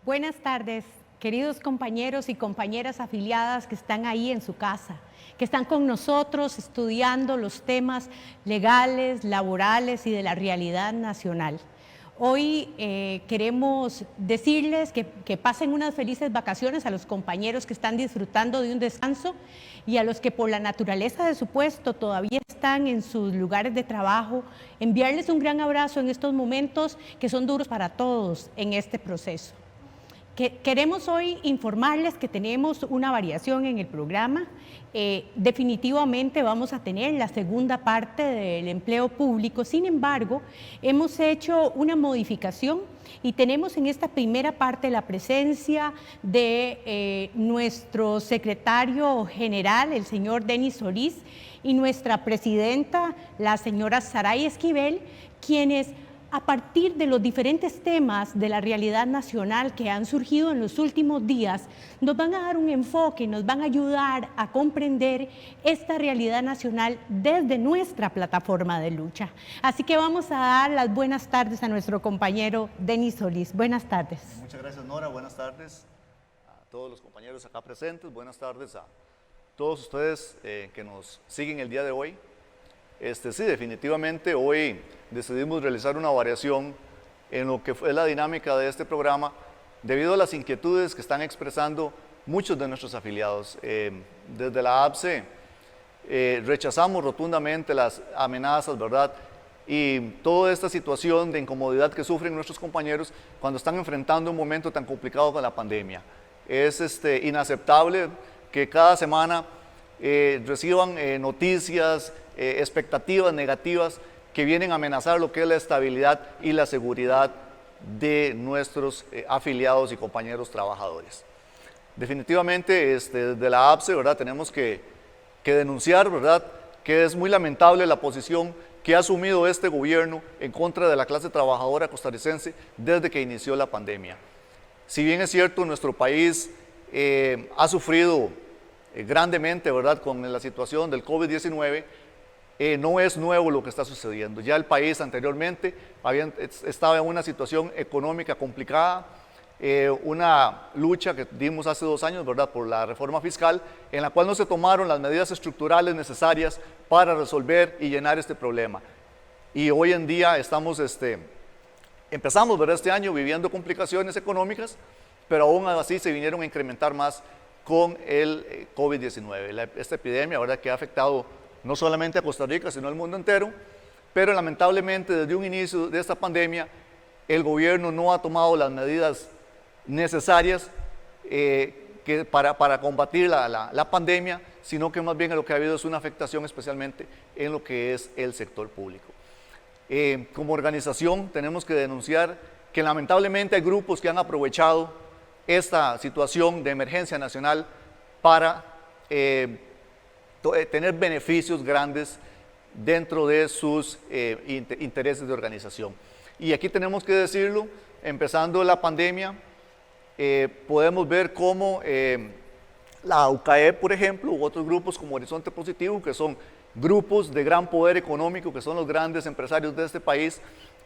Buenas tardes, queridos compañeros y compañeras afiliadas que están ahí en su casa, que están con nosotros estudiando los temas legales, laborales y de la realidad nacional. Hoy queremos decirles que pasen unas felices vacaciones a los compañeros que están disfrutando de un descanso y a los que por la naturaleza de su puesto todavía están en sus lugares de trabajo, enviarles un gran abrazo en estos momentos que son duros para todos en este proceso. Queremos hoy informarles que tenemos una variación en el programa. Definitivamente vamos a tener la segunda parte del empleo público. Sin embargo, hemos hecho una modificación y tenemos en esta primera parte la presencia de nuestro secretario general, el señor Denis Solís, y nuestra presidenta, la señora Saray Esquivel, quienes a partir de los diferentes temas de la realidad nacional que han surgido en los últimos días, nos van a dar un enfoque, nos van a ayudar a comprender esta realidad nacional desde nuestra plataforma de lucha. Así que vamos a dar las buenas tardes a nuestro compañero Denis Solís. Buenas tardes. Muchas gracias, Nora. Buenas tardes a todos los compañeros acá presentes. Buenas tardes a todos ustedes que nos siguen el día de hoy. Sí, definitivamente hoy decidimos realizar una variación en lo que fue la dinámica de este programa debido a las inquietudes que están expresando muchos de nuestros afiliados. Desde la APSE rechazamos rotundamente las amenazas, ¿verdad? Y toda esta situación de incomodidad que sufren nuestros compañeros cuando están enfrentando un momento tan complicado con la pandemia. Es inaceptable que cada semana reciban noticias, expectativas negativas que vienen a amenazar lo que es la estabilidad y la seguridad de nuestros afiliados y compañeros trabajadores. Definitivamente desde la APSE, ¿verdad? Tenemos que denunciar, ¿verdad?, que es muy lamentable la posición que ha asumido este gobierno en contra de la clase trabajadora costarricense desde que inició la pandemia. Si bien es cierto, nuestro país ha sufrido grandemente, ¿verdad?, con la situación del COVID-19, no es nuevo lo que está sucediendo. Ya el país anteriormente estaba en una situación económica complicada, una lucha que dimos hace 2 años, ¿verdad?, por la reforma fiscal, en la cual no se tomaron las medidas estructurales necesarias para resolver y llenar este problema. Y hoy en día empezamos, ¿verdad?, este año viviendo complicaciones económicas, pero aún así se vinieron a incrementar más con el COVID-19, esta epidemia, ¿verdad?, que ha afectado no solamente a Costa Rica, sino al mundo entero, pero lamentablemente desde un inicio de esta pandemia, el gobierno no ha tomado las medidas necesarias para combatir la pandemia, sino que más bien lo que ha habido es una afectación especialmente en lo que es el sector público. Como organización tenemos que denunciar que lamentablemente hay grupos que han aprovechado esta situación de emergencia nacional para tener beneficios grandes dentro de sus intereses de organización. Y aquí tenemos que decirlo, empezando la pandemia, podemos ver cómo la UCAE, por ejemplo, u otros grupos como Horizonte Positivo, que son grupos de gran poder económico, que son los grandes empresarios de este país,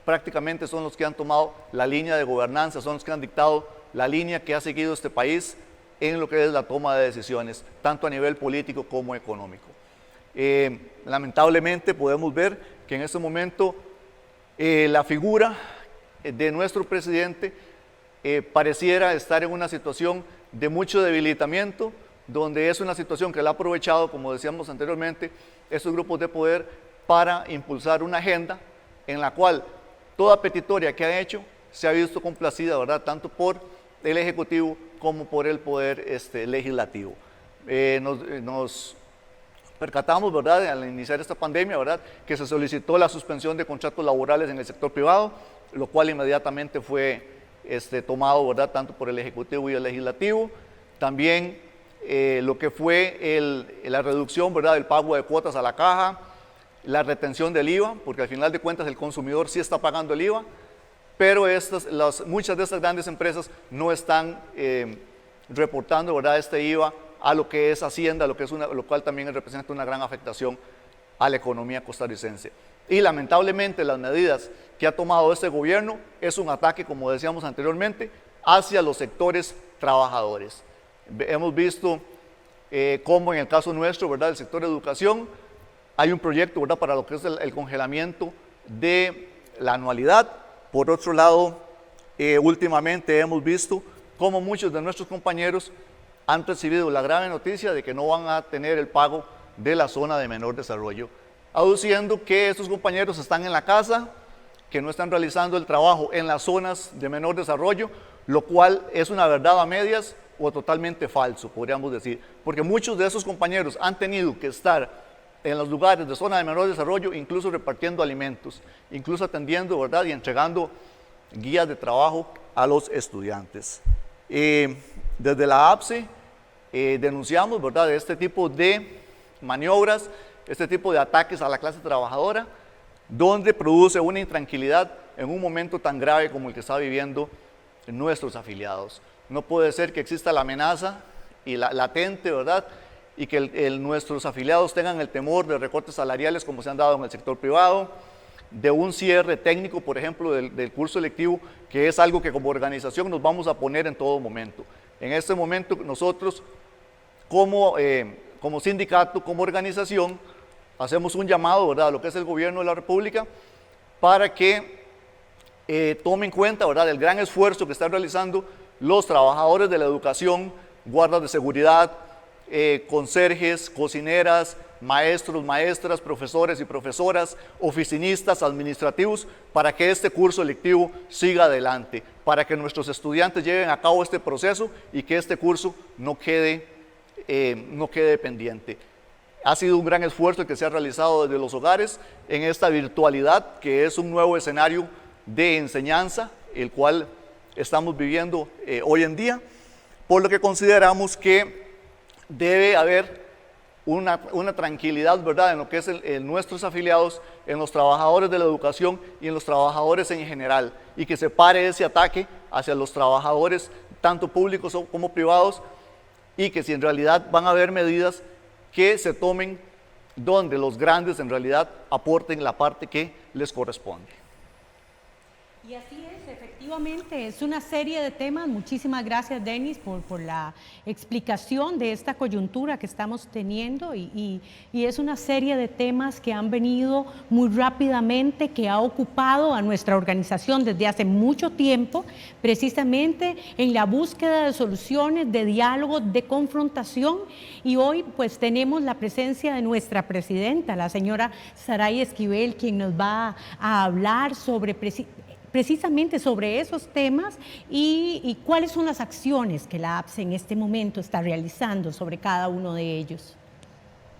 prácticamente son los que han tomado la línea de gobernanza, son los que han dictado la línea que ha seguido este país en lo que es la toma de decisiones, tanto a nivel político como económico. Lamentablemente podemos ver que en este momento la figura de nuestro presidente pareciera estar en una situación de mucho debilitamiento, donde es una situación que él ha aprovechado, como decíamos anteriormente, estos grupos de poder para impulsar una agenda en la cual toda petitoria que ha hecho se ha visto complacida, ¿verdad?, tanto por el Ejecutivo como por el Poder Legislativo. Nos percatamos, ¿verdad?, al iniciar esta pandemia, ¿verdad?, que se solicitó la suspensión de contratos laborales en el sector privado, lo cual inmediatamente fue tomado, ¿verdad?, tanto por el Ejecutivo y el Legislativo. También lo que fue la reducción, ¿verdad?, del pago de cuotas a la caja, la retención del IVA, porque al final de cuentas el consumidor sí está pagando el IVA, pero muchas de estas grandes empresas no están reportando, ¿verdad?, este IVA a lo que es Hacienda, lo cual también representa una gran afectación a la economía costarricense. Y lamentablemente las medidas que ha tomado este gobierno es un ataque, como decíamos anteriormente, hacia los sectores trabajadores. Hemos visto cómo en el caso nuestro, ¿verdad?, el sector de educación, hay un proyecto, ¿verdad?, para lo que es el congelamiento de la anualidad. Por otro lado, últimamente hemos visto cómo muchos de nuestros compañeros han recibido la grave noticia de que no van a tener el pago de la zona de menor desarrollo, aduciendo que estos compañeros están en la casa, que no están realizando el trabajo en las zonas de menor desarrollo, lo cual es una verdad a medias o totalmente falso, podríamos decir, porque muchos de esos compañeros han tenido que estar en los lugares de zona de menor desarrollo, incluso repartiendo alimentos, incluso atendiendo, ¿verdad?, y entregando guías de trabajo a los estudiantes. Desde la APSE denunciamos, ¿verdad?, este tipo de maniobras, este tipo de ataques a la clase trabajadora, donde produce una intranquilidad en un momento tan grave como el que está viviendo nuestros afiliados. No puede ser que exista la amenaza y la latente, ¿verdad?, y que nuestros afiliados tengan el temor de recortes salariales como se han dado en el sector privado, de un cierre técnico, por ejemplo, del curso electivo, que es algo que como organización nos vamos a poner en todo momento. En este momento nosotros, como sindicato, como organización, hacemos un llamado, ¿verdad?, a lo que es el gobierno de la República para que tome en cuenta, ¿verdad?, el gran esfuerzo que están realizando los trabajadores de la educación, guardas de seguridad, conserjes, cocineras, maestros, maestras, profesores y profesoras, oficinistas, administrativos, para que este curso electivo siga adelante, para que nuestros estudiantes lleven a cabo este proceso y que este curso no quede pendiente. Ha sido un gran esfuerzo el que se ha realizado desde los hogares en esta virtualidad, que es un nuevo escenario de enseñanza, el cual estamos viviendo hoy en día, por lo que consideramos que debe haber una tranquilidad, ¿verdad?, en lo que es en nuestros afiliados, en los trabajadores de la educación y en los trabajadores en general, y que se pare ese ataque hacia los trabajadores, tanto públicos como privados, y que si en realidad van a haber medidas que se tomen donde los grandes en realidad aporten la parte que les corresponde. Y así es, efectivamente, es una serie de temas. Muchísimas gracias, Denis, por la explicación de esta coyuntura que estamos teniendo y es una serie de temas que han venido muy rápidamente, que ha ocupado a nuestra organización desde hace mucho tiempo, precisamente en la búsqueda de soluciones, de diálogo, de confrontación, y hoy pues tenemos la presencia de nuestra presidenta, la señora Saray Esquivel, quien nos va a hablar sobre precisamente sobre esos temas y cuáles son las acciones que la APSE en este momento está realizando sobre cada uno de ellos.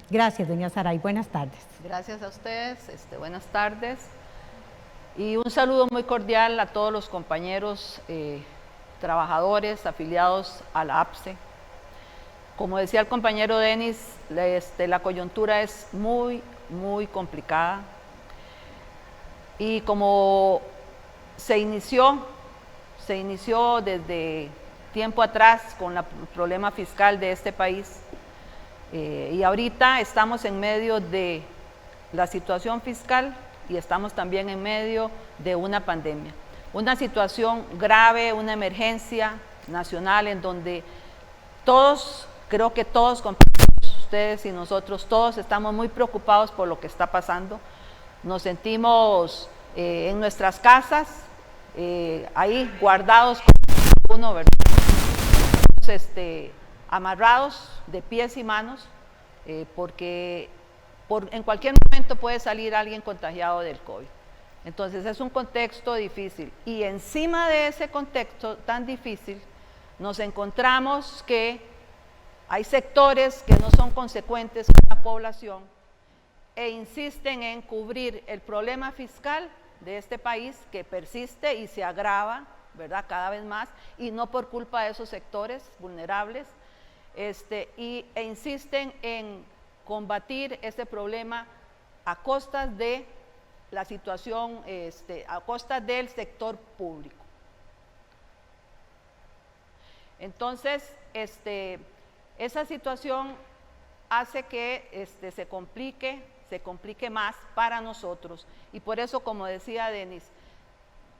Gracias, doña Saray. Buenas tardes. Gracias a ustedes. Buenas tardes. Y un saludo muy cordial a todos los compañeros trabajadores afiliados a la APSE. Como decía el compañero Denis, la coyuntura es muy, muy complicada. Y como se inició desde tiempo atrás con el problema fiscal de este país y ahorita estamos en medio de la situación fiscal y estamos también en medio de una pandemia. Una situación grave, una emergencia nacional en donde todos, creo que todos, ustedes y nosotros, todos estamos muy preocupados por lo que está pasando. Nos sentimos en nuestras casas, ahí guardados con uno, ¿verdad? Amarrados de pies y manos, porque en cualquier momento puede salir alguien contagiado del COVID. Entonces es un contexto difícil y encima de ese contexto tan difícil nos encontramos que hay sectores que no son consecuentes con la población e insisten en cubrir el problema fiscal de este país que persiste y se agrava, ¿verdad?, cada vez más, y no por culpa de esos sectores vulnerables, e insisten en combatir ese problema a costas de la situación, a costas del sector público. Entonces, esa situación hace que se complique más para nosotros y por eso, como decía Denis,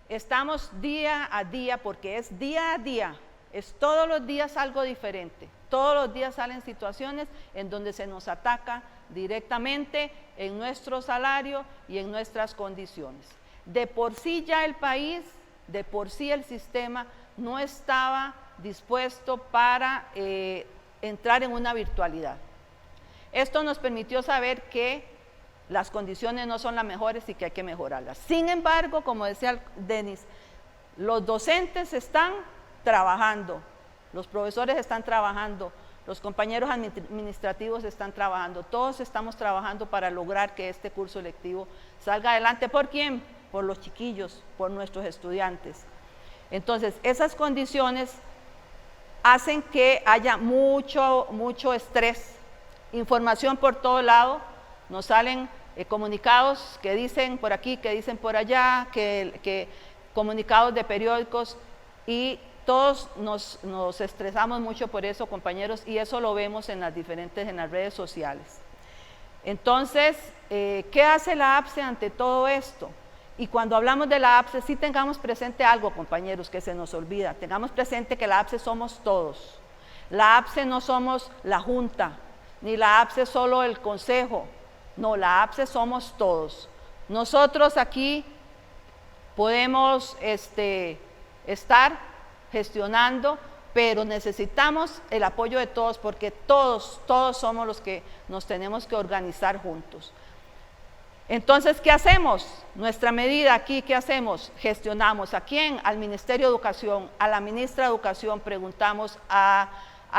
estamos día a día, porque es día a día, es todos los días algo diferente. Todos los días salen situaciones en donde se nos ataca directamente en nuestro salario y en nuestras condiciones. De por sí ya el país, de por sí el sistema no estaba dispuesto para entrar en una virtualidad. Esto nos permitió saber que las condiciones no son las mejores y que hay que mejorarlas. Sin embargo, como decía Denis, los docentes están trabajando, los profesores están trabajando, los compañeros administrativos están trabajando, todos estamos trabajando para lograr que este curso lectivo salga adelante. ¿Por quién? Por los chiquillos, por nuestros estudiantes. Entonces, esas condiciones hacen que haya mucho estrés, información por todo lado, nos salen comunicados que dicen por aquí, que dicen por allá, que comunicados de periódicos, y todos nos estresamos mucho por eso, compañeros, y eso lo vemos en las redes sociales. Entonces, ¿qué hace la APSE ante todo esto? Y cuando hablamos de la APSE, sí tengamos presente algo, compañeros, que se nos olvida. Tengamos presente que la APSE somos todos. La APSE no somos la Junta, ni la APSE solo el Consejo. No, la APSE somos todos. Nosotros aquí podemos estar gestionando, pero necesitamos el apoyo de todos, porque todos somos los que nos tenemos que organizar juntos. Entonces, ¿qué hacemos? Nuestra medida aquí, ¿qué hacemos? Gestionamos. ¿A quién? Al Ministerio de Educación, a la ministra de Educación, preguntamos a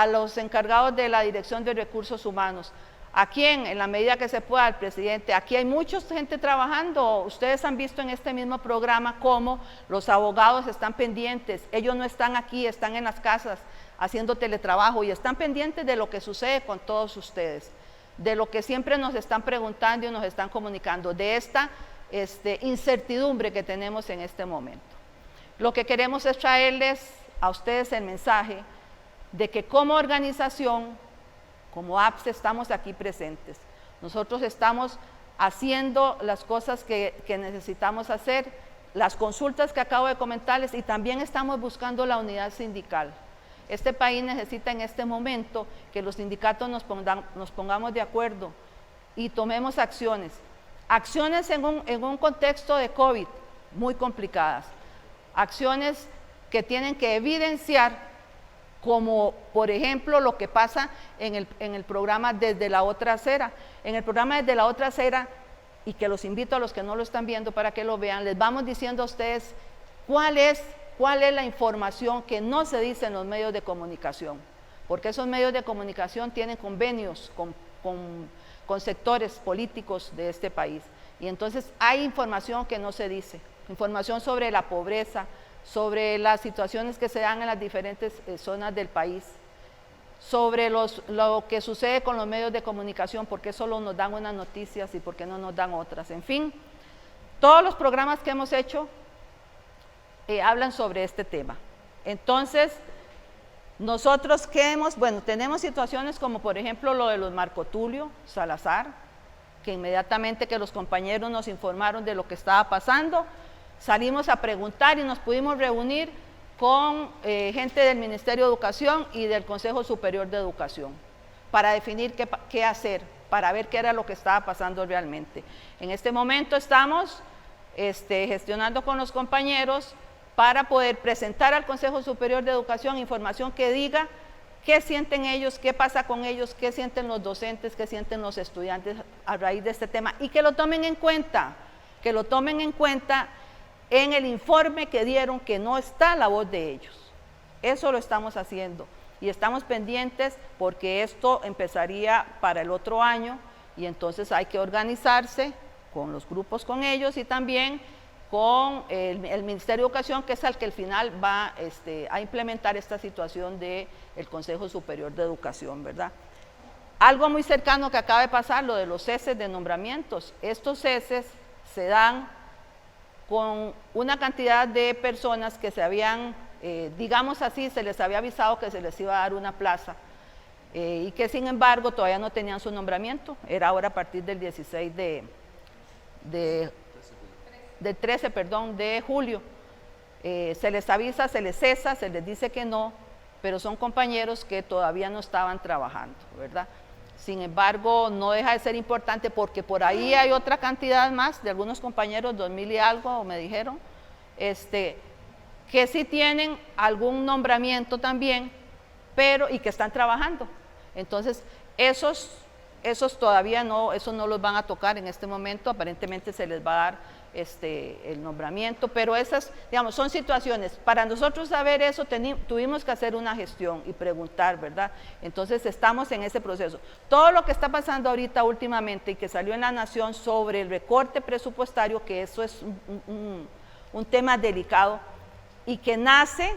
los encargados de la Dirección de Recursos Humanos. ¿A quién? En la medida que se pueda, al presidente. Aquí hay mucha gente trabajando. Ustedes han visto en este mismo programa cómo los abogados están pendientes. Ellos no están aquí, están en las casas haciendo teletrabajo y están pendientes de lo que sucede con todos ustedes, de lo que siempre nos están preguntando y nos están comunicando, de esta incertidumbre que tenemos en este momento. Lo que queremos es traerles a ustedes el mensaje de que como organización, como APSE, estamos aquí presentes. Nosotros estamos haciendo las cosas que necesitamos hacer, las consultas que acabo de comentarles, y también estamos buscando la unidad sindical. Este país necesita en este momento que los sindicatos nos pongamos de acuerdo y tomemos acciones. Acciones en un contexto de COVID muy complicadas. Acciones que tienen que evidenciar, como por ejemplo lo que pasa en el programa Desde la Otra Acera. En el programa Desde la Otra Acera, y que los invito a los que no lo están viendo para que lo vean, les vamos diciendo a ustedes cuál es la información que no se dice en los medios de comunicación, porque esos medios de comunicación tienen convenios con sectores políticos de este país, y entonces hay información que no se dice, información sobre la pobreza, sobre las situaciones que se dan en las diferentes zonas del país, sobre lo que sucede con los medios de comunicación, por qué solo nos dan unas noticias y por qué no nos dan otras. En fin, todos los programas que hemos hecho hablan sobre este tema. Entonces, nosotros tenemos situaciones como por ejemplo lo de los Marco Tulio Salazar, que inmediatamente que los compañeros nos informaron de lo que estaba pasando, salimos a preguntar y nos pudimos reunir con gente del Ministerio de Educación y del Consejo Superior de Educación para definir qué hacer, para ver qué era lo que estaba pasando realmente. En este momento estamos gestionando con los compañeros para poder presentar al Consejo Superior de Educación información que diga qué sienten ellos, qué pasa con ellos, qué sienten los docentes, qué sienten los estudiantes a raíz de este tema, y que lo tomen en cuenta, en el informe que dieron, que no está la voz de ellos. Eso lo estamos haciendo y estamos pendientes porque esto empezaría para el otro año, y entonces hay que organizarse con los grupos, con ellos, y también con el Ministerio de Educación, que es el que al final va a implementar esta situación del Consejo Superior de Educación, ¿verdad? Algo muy cercano que acaba de pasar, lo de los ceses de nombramientos. Estos ceses se dan con una cantidad de personas que se habían, digamos así, se les había avisado que se les iba a dar una plaza, y que sin embargo todavía no tenían su nombramiento. Era ahora a partir del 13 de julio. se les avisa, se les cesa, se les dice que no, pero son compañeros que todavía no estaban trabajando, ¿verdad? Sin embargo, no deja de ser importante porque por ahí hay otra cantidad más de algunos compañeros, 2000 y algo, me dijeron, que sí tienen algún nombramiento también, pero y que están trabajando. Entonces, esos todavía no, esos no los van a tocar en este momento, aparentemente se les va a dar el nombramiento, pero esas, digamos, son situaciones. Para nosotros saber eso, tuvimos que hacer una gestión y preguntar, ¿verdad? Entonces, estamos en ese proceso. Todo lo que está pasando ahorita últimamente y que salió en La Nación sobre el recorte presupuestario, que eso es un tema delicado y que nace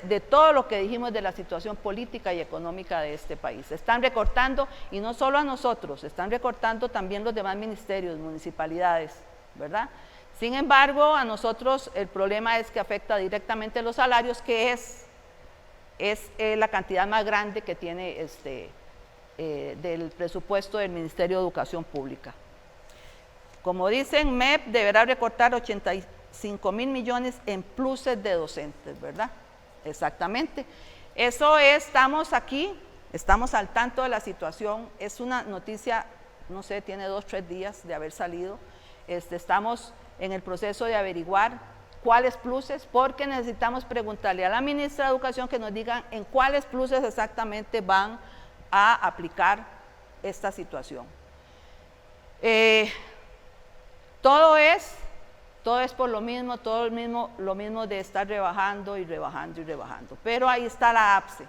de todo lo que dijimos de la situación política y económica de este país. Están recortando, y no solo a nosotros, están recortando también los demás ministerios, municipalidades, ¿verdad? Sin embargo, a nosotros el problema es que afecta directamente los salarios, que es la cantidad más grande que tiene del presupuesto del Ministerio de Educación Pública. Como dicen, MEP deberá recortar 85 mil millones en pluses de docentes, ¿verdad? Exactamente. Eso es, estamos aquí, estamos al tanto de la situación, es una noticia, no sé, tiene 2 o 3 días de haber salido. Estamos en el proceso de averiguar cuáles pluses, porque necesitamos preguntarle a la ministra de Educación que nos digan en cuáles pluses exactamente van a aplicar esta situación. Todo es por lo mismo, lo mismo de estar rebajando y rebajando y rebajando. Pero ahí está la APSE.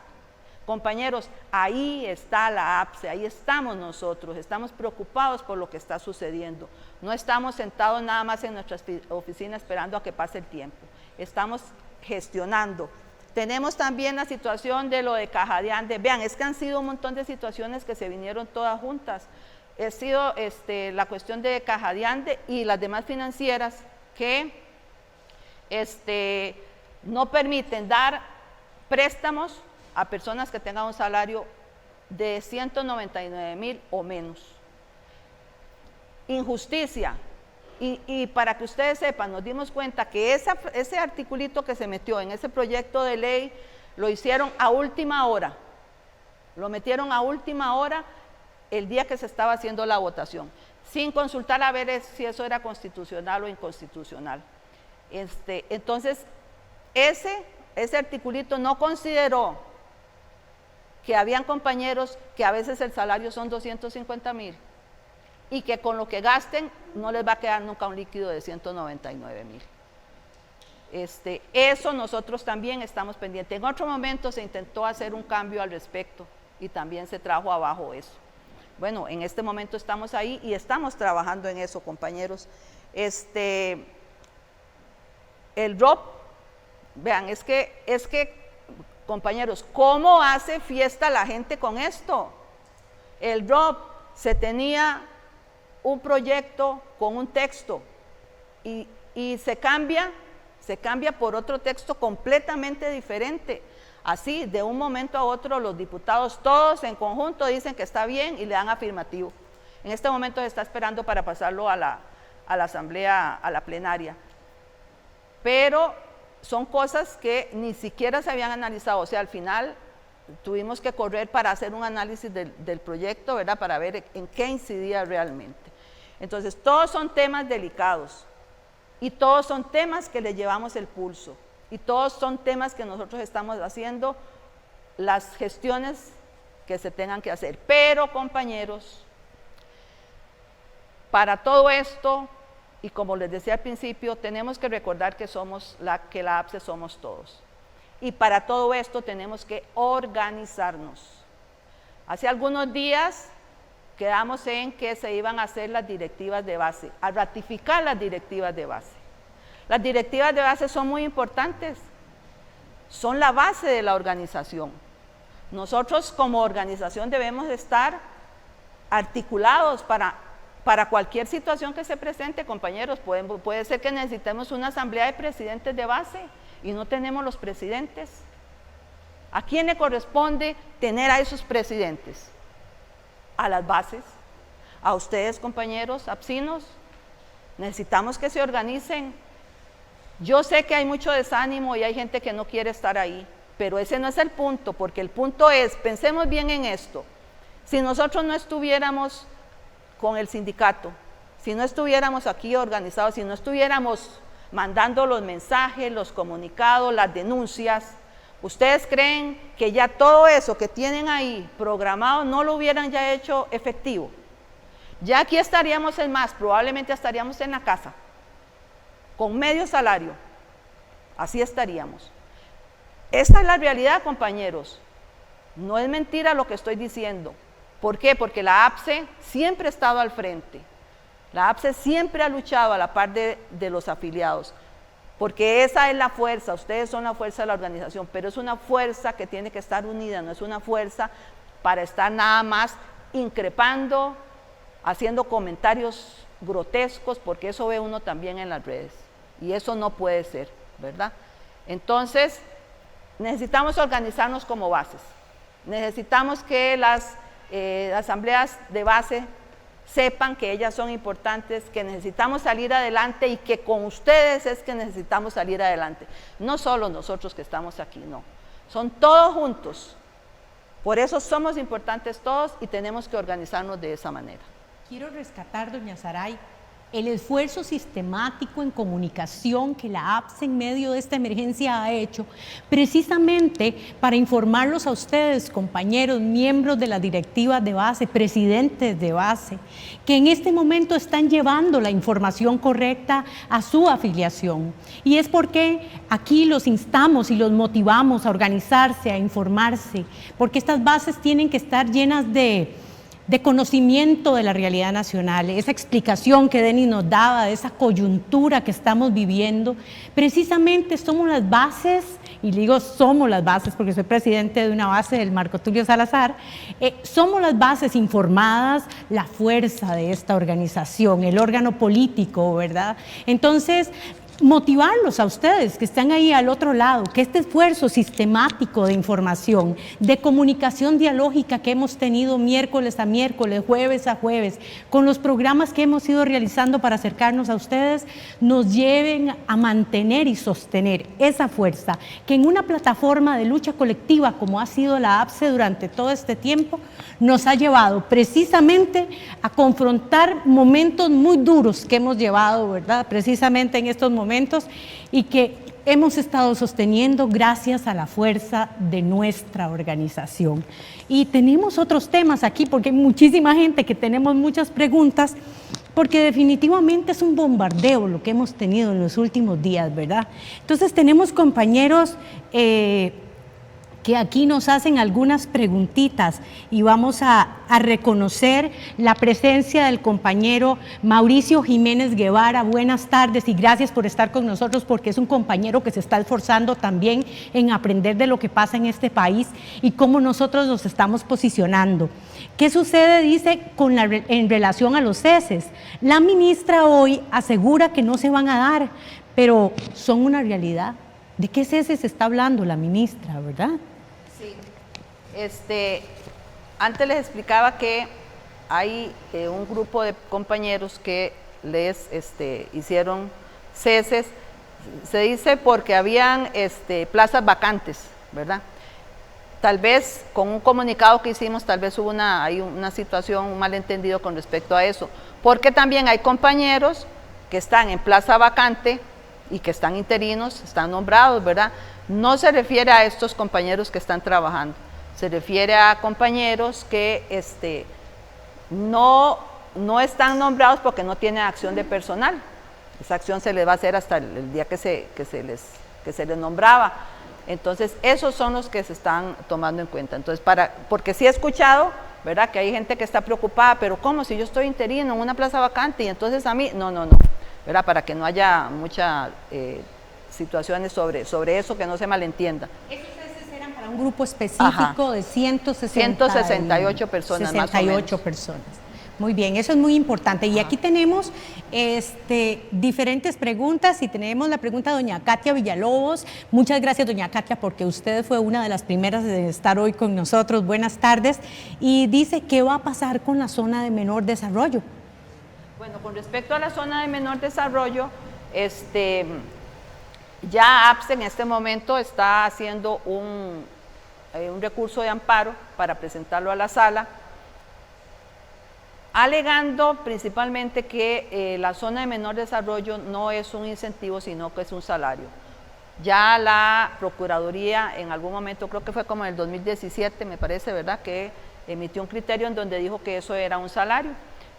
Compañeros, ahí está la APSE, ahí estamos nosotros, estamos preocupados por lo que está sucediendo. No estamos sentados nada más en nuestras oficinas esperando a que pase el tiempo. Estamos gestionando. Tenemos también la situación de lo de Caja de Ande. Vean, es que han sido un montón de situaciones que se vinieron todas juntas. Ha sido la cuestión de Caja de Ande y las demás financieras que no permiten dar préstamos a personas que tengan un salario de 199,000 o menos. Injusticia. Y para que ustedes sepan, nos dimos cuenta que ese articulito que se metió en ese proyecto de ley lo hicieron a última hora. Lo metieron a última hora el día que se estaba haciendo la votación, sin consultar a ver si eso era constitucional o inconstitucional. Entonces, ese articulito no consideró que habían compañeros que a veces el salario son 250,000 y que con lo que gasten no les va a quedar nunca un líquido de 199,000. Eso nosotros también estamos pendientes. En otro momento se intentó hacer un cambio al respecto y también se trajo abajo eso. Bueno, en este momento estamos ahí y estamos trabajando en eso, compañeros. El ROP, vean, es que, compañeros, ¿cómo hace fiesta la gente con esto? El ROP se tenía un proyecto con un texto y se cambia por otro texto completamente diferente. Así, de un momento a otro, los diputados todos en conjunto dicen que está bien y le dan afirmativo. En este momento se está esperando para pasarlo a la asamblea, a la plenaria. Pero son cosas que ni siquiera se habían analizado. O sea, al final tuvimos que correr para hacer un análisis del proyecto, ¿verdad? Para ver en qué incidía realmente. Entonces, todos son temas delicados y todos son temas que le llevamos el pulso. Y todos son temas que nosotros estamos haciendo las gestiones que se tengan que hacer. Pero, compañeros, para todo esto, y como les decía al principio, tenemos que recordar que la APSE somos todos. Y para todo esto tenemos que organizarnos. Hace algunos días quedamos en que se iban a hacer las directivas de base, a ratificar las directivas de base. Las directivas de base son muy importantes, son la base de la organización. Nosotros como organización debemos estar articulados para cualquier situación que se presente, compañeros. Puede ser que necesitemos una asamblea de presidentes de base y no tenemos los presidentes. ¿A quién le corresponde tener a esos presidentes? A las bases, a ustedes, compañeros apsinos. Necesitamos que se organicen Yo sé que hay mucho desánimo y hay gente que no quiere estar ahí, pero ese no es el punto, porque el punto es, pensemos bien en esto, si nosotros no estuviéramos con el sindicato, si no estuviéramos aquí organizados, si no estuviéramos mandando los mensajes, los comunicados, las denuncias, ¿ustedes creen que ya todo eso que tienen ahí programado no lo hubieran ya hecho efectivo? Ya aquí estaríamos en más, probablemente estaríamos en la casa, con medio salario, así estaríamos. Esta es la realidad, compañeros, no es mentira lo que estoy diciendo. ¿Por qué? Porque la APSE siempre ha estado al frente, la APSE siempre ha luchado a la par de los afiliados, porque esa es la fuerza, ustedes son la fuerza de la organización, pero es una fuerza que tiene que estar unida, no es una fuerza para estar nada más increpando, haciendo comentarios grotescos, porque eso ve uno también en las redes, y eso no puede ser, ¿verdad? Entonces, necesitamos organizarnos como bases, necesitamos que las asambleas de base sepan que ellas son importantes, que necesitamos salir adelante y que con ustedes es que necesitamos salir adelante. No solo nosotros que estamos aquí, no. Son todos juntos. Por eso somos importantes todos y tenemos que organizarnos de esa manera. Quiero rescatar, doña Saray, el esfuerzo sistemático en comunicación que la APSE en medio de esta emergencia ha hecho, precisamente para informarlos a ustedes, compañeros, miembros de las directivas de base, presidentes de base, que en este momento están llevando la información correcta a su afiliación. Y es porque aquí los instamos y los motivamos a organizarse, a informarse, porque estas bases tienen que estar llenas de conocimiento de la realidad nacional, esa explicación que Denis nos daba, de esa coyuntura que estamos viviendo. Precisamente somos las bases, y digo somos las bases porque soy presidente de una base del Marco Tulio Salazar, somos las bases informadas, la fuerza de esta organización, el órgano político, ¿verdad? Entonces, motivarlos a ustedes que están ahí al otro lado, que este esfuerzo sistemático de información, de comunicación dialógica que hemos tenido miércoles a miércoles, jueves a jueves, con los programas que hemos ido realizando para acercarnos a ustedes, nos lleven a mantener y sostener esa fuerza que en una plataforma de lucha colectiva como ha sido la APSE durante todo este tiempo, nos ha llevado precisamente a confrontar momentos muy duros que hemos llevado, ¿verdad? Precisamente en estos momentos, y que hemos estado sosteniendo gracias a la fuerza de nuestra organización. Y tenemos otros temas aquí porque hay muchísima gente que tenemos muchas preguntas, porque definitivamente es un bombardeo lo que hemos tenido en los últimos días, ¿verdad? Entonces tenemos compañeros que aquí nos hacen algunas preguntitas y vamos a reconocer la presencia del compañero Mauricio Jiménez Guevara. Buenas tardes y gracias por estar con nosotros, porque es un compañero que se está esforzando también en aprender de lo que pasa en este país y cómo nosotros nos estamos posicionando. ¿Qué sucede? Dice, en relación a los ceses. La ministra hoy asegura que no se van a dar, pero son una realidad. ¿De qué ceses está hablando la ministra, verdad? Sí, antes les explicaba que hay un grupo de compañeros que les hicieron ceses, se dice porque habían plazas vacantes, ¿verdad? Tal vez con un comunicado que hicimos, tal vez hubo una situación, un malentendido con respecto a eso, porque también hay compañeros que están en plaza vacante y que están interinos, están nombrados, ¿verdad? No se refiere a estos compañeros que están trabajando, se refiere a compañeros que no están nombrados porque no tienen acción de personal. Esa acción se les va a hacer hasta el día que se les nombraba. Entonces, esos son los que se están tomando en cuenta. Entonces, porque sí he escuchado, ¿verdad?, que hay gente que está preocupada, pero ¿cómo? Si yo estoy interino en una plaza vacante y entonces a mí, no, ¿verdad?, para que no haya muchas situaciones sobre eso, que no se malentienda. Esos ceses eran para un grupo específico. Ajá. De 168 personas 68 más o menos. Personas. Muy bien, eso es muy importante. Y aquí tenemos diferentes preguntas y tenemos la pregunta de doña Katia Villalobos. Muchas gracias, doña Katia, porque usted fue una de las primeras de estar hoy con nosotros. Buenas tardes. Y dice, ¿qué va a pasar con la zona de menor desarrollo? Bueno, con respecto a la zona de menor desarrollo, Ya APSE en este momento está haciendo un recurso de amparo para presentarlo a la sala, alegando principalmente que la zona de menor desarrollo no es un incentivo, sino que es un salario. Ya la Procuraduría en algún momento, creo que fue como en el 2017, me parece, ¿verdad?, que emitió un criterio en donde dijo que eso era un salario.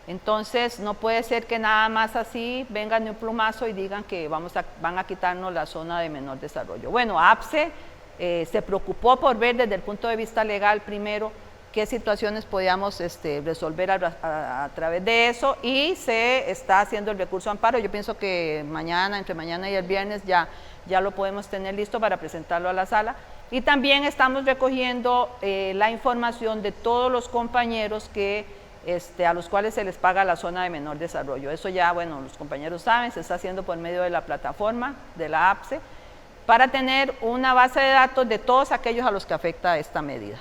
Entonces, no puede ser que nada más así vengan de un plumazo y digan que van a quitarnos la zona de menor desarrollo. Bueno, APSE se preocupó por ver desde el punto de vista legal primero qué situaciones podíamos resolver a través de eso, y se está haciendo el recurso de amparo. Yo pienso que mañana, entre mañana y el viernes, ya lo podemos tener listo para presentarlo a la sala. Y también estamos recogiendo la información de todos los compañeros a los cuales se les paga la zona de menor desarrollo. Eso ya, bueno, los compañeros saben, se está haciendo por medio de la plataforma de la APSE, para tener una base de datos de todos aquellos a los que afecta esta medida.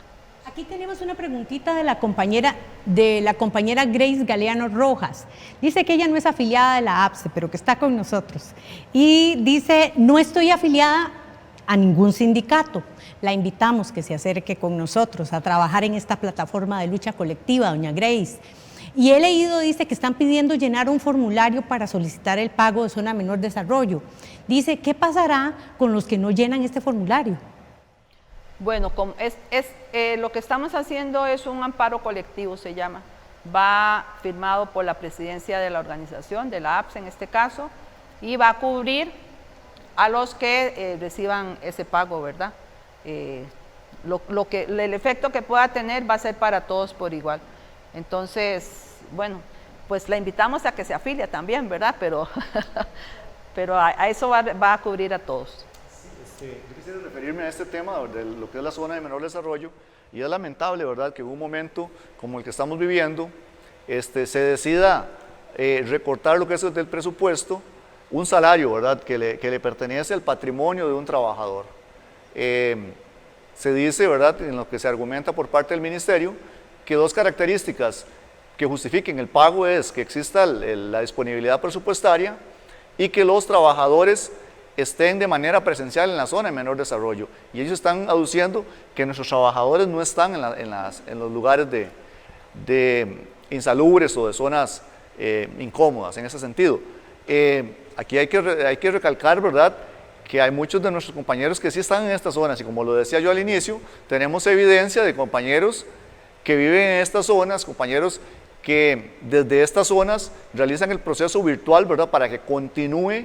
Aquí tenemos una preguntita de la compañera Grace Galeano Rojas. Dice que ella no es afiliada de la APSE, pero que está con nosotros. Y dice, no estoy afiliada a ningún sindicato. La invitamos que se acerque con nosotros a trabajar en esta plataforma de lucha colectiva, doña Grace. Y he leído, dice, que están pidiendo llenar un formulario para solicitar el pago de zona de menor desarrollo. Dice, ¿qué pasará con los que no llenan este formulario? Bueno, lo que estamos haciendo es un amparo colectivo, se llama. Va firmado por la presidencia de la organización, de la APSE en este caso, y va a cubrir a los que reciban ese pago, ¿verdad? El efecto que pueda tener va a ser para todos por igual. Entonces, bueno, pues la invitamos a que se afilie también, ¿verdad? Pero a eso va a cubrir a todos. Yo quisiera referirme a este tema de lo que es la zona de menor desarrollo, y es lamentable, ¿verdad?, que en un momento como el que estamos viviendo se decida recortar lo que es del presupuesto, un salario, ¿verdad?, que le pertenece al patrimonio de un trabajador. Se dice, ¿verdad?, en lo que se argumenta por parte del ministerio, que dos características que justifiquen el pago es que exista la disponibilidad presupuestaria y que los trabajadores estén de manera presencial en la zona de menor desarrollo. Y ellos están aduciendo que nuestros trabajadores no están en los lugares de insalubres o de zonas incómodas en ese sentido. Aquí hay que recalcar, ¿verdad?, que hay muchos de nuestros compañeros que sí están en estas zonas, y como lo decía yo al inicio, tenemos evidencia de compañeros que viven en estas zonas, compañeros que desde estas zonas realizan el proceso virtual, ¿verdad?, para que continúe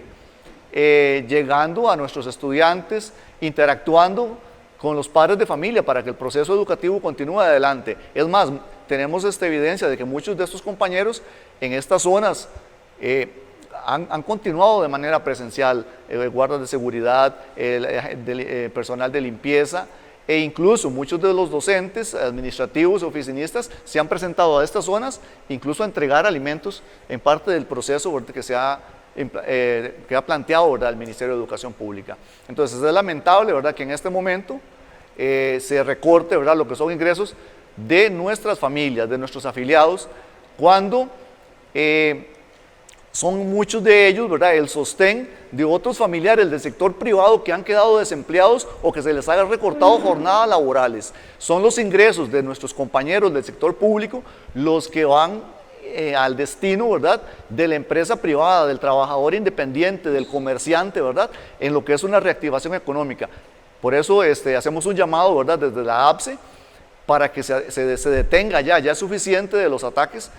llegando a nuestros estudiantes, interactuando con los padres de familia para que el proceso educativo continúe adelante. Es más, tenemos evidencia de que muchos de estos compañeros en estas zonas han continuado de manera presencial, guardas de seguridad, personal de limpieza, e incluso muchos de los docentes, administrativos, oficinistas se han presentado a estas zonas, incluso a entregar alimentos en parte del proceso que ha planteado, ¿verdad?, el Ministerio de Educación Pública. Entonces es lamentable, ¿verdad?, que en este momento se recorte, ¿verdad?, lo que son ingresos de nuestras familias, de nuestros afiliados, cuando son muchos de ellos, ¿verdad?, el sostén de otros familiares del sector privado que han quedado desempleados o que se les haya recortado jornadas laborales. Son los ingresos de nuestros compañeros del sector público los que van al destino, ¿verdad?, de la empresa privada, del trabajador independiente, del comerciante, ¿verdad?, en lo que es una reactivación económica. Por eso hacemos un llamado, ¿verdad?, desde la APSE para que se detenga ya es suficiente de los ataques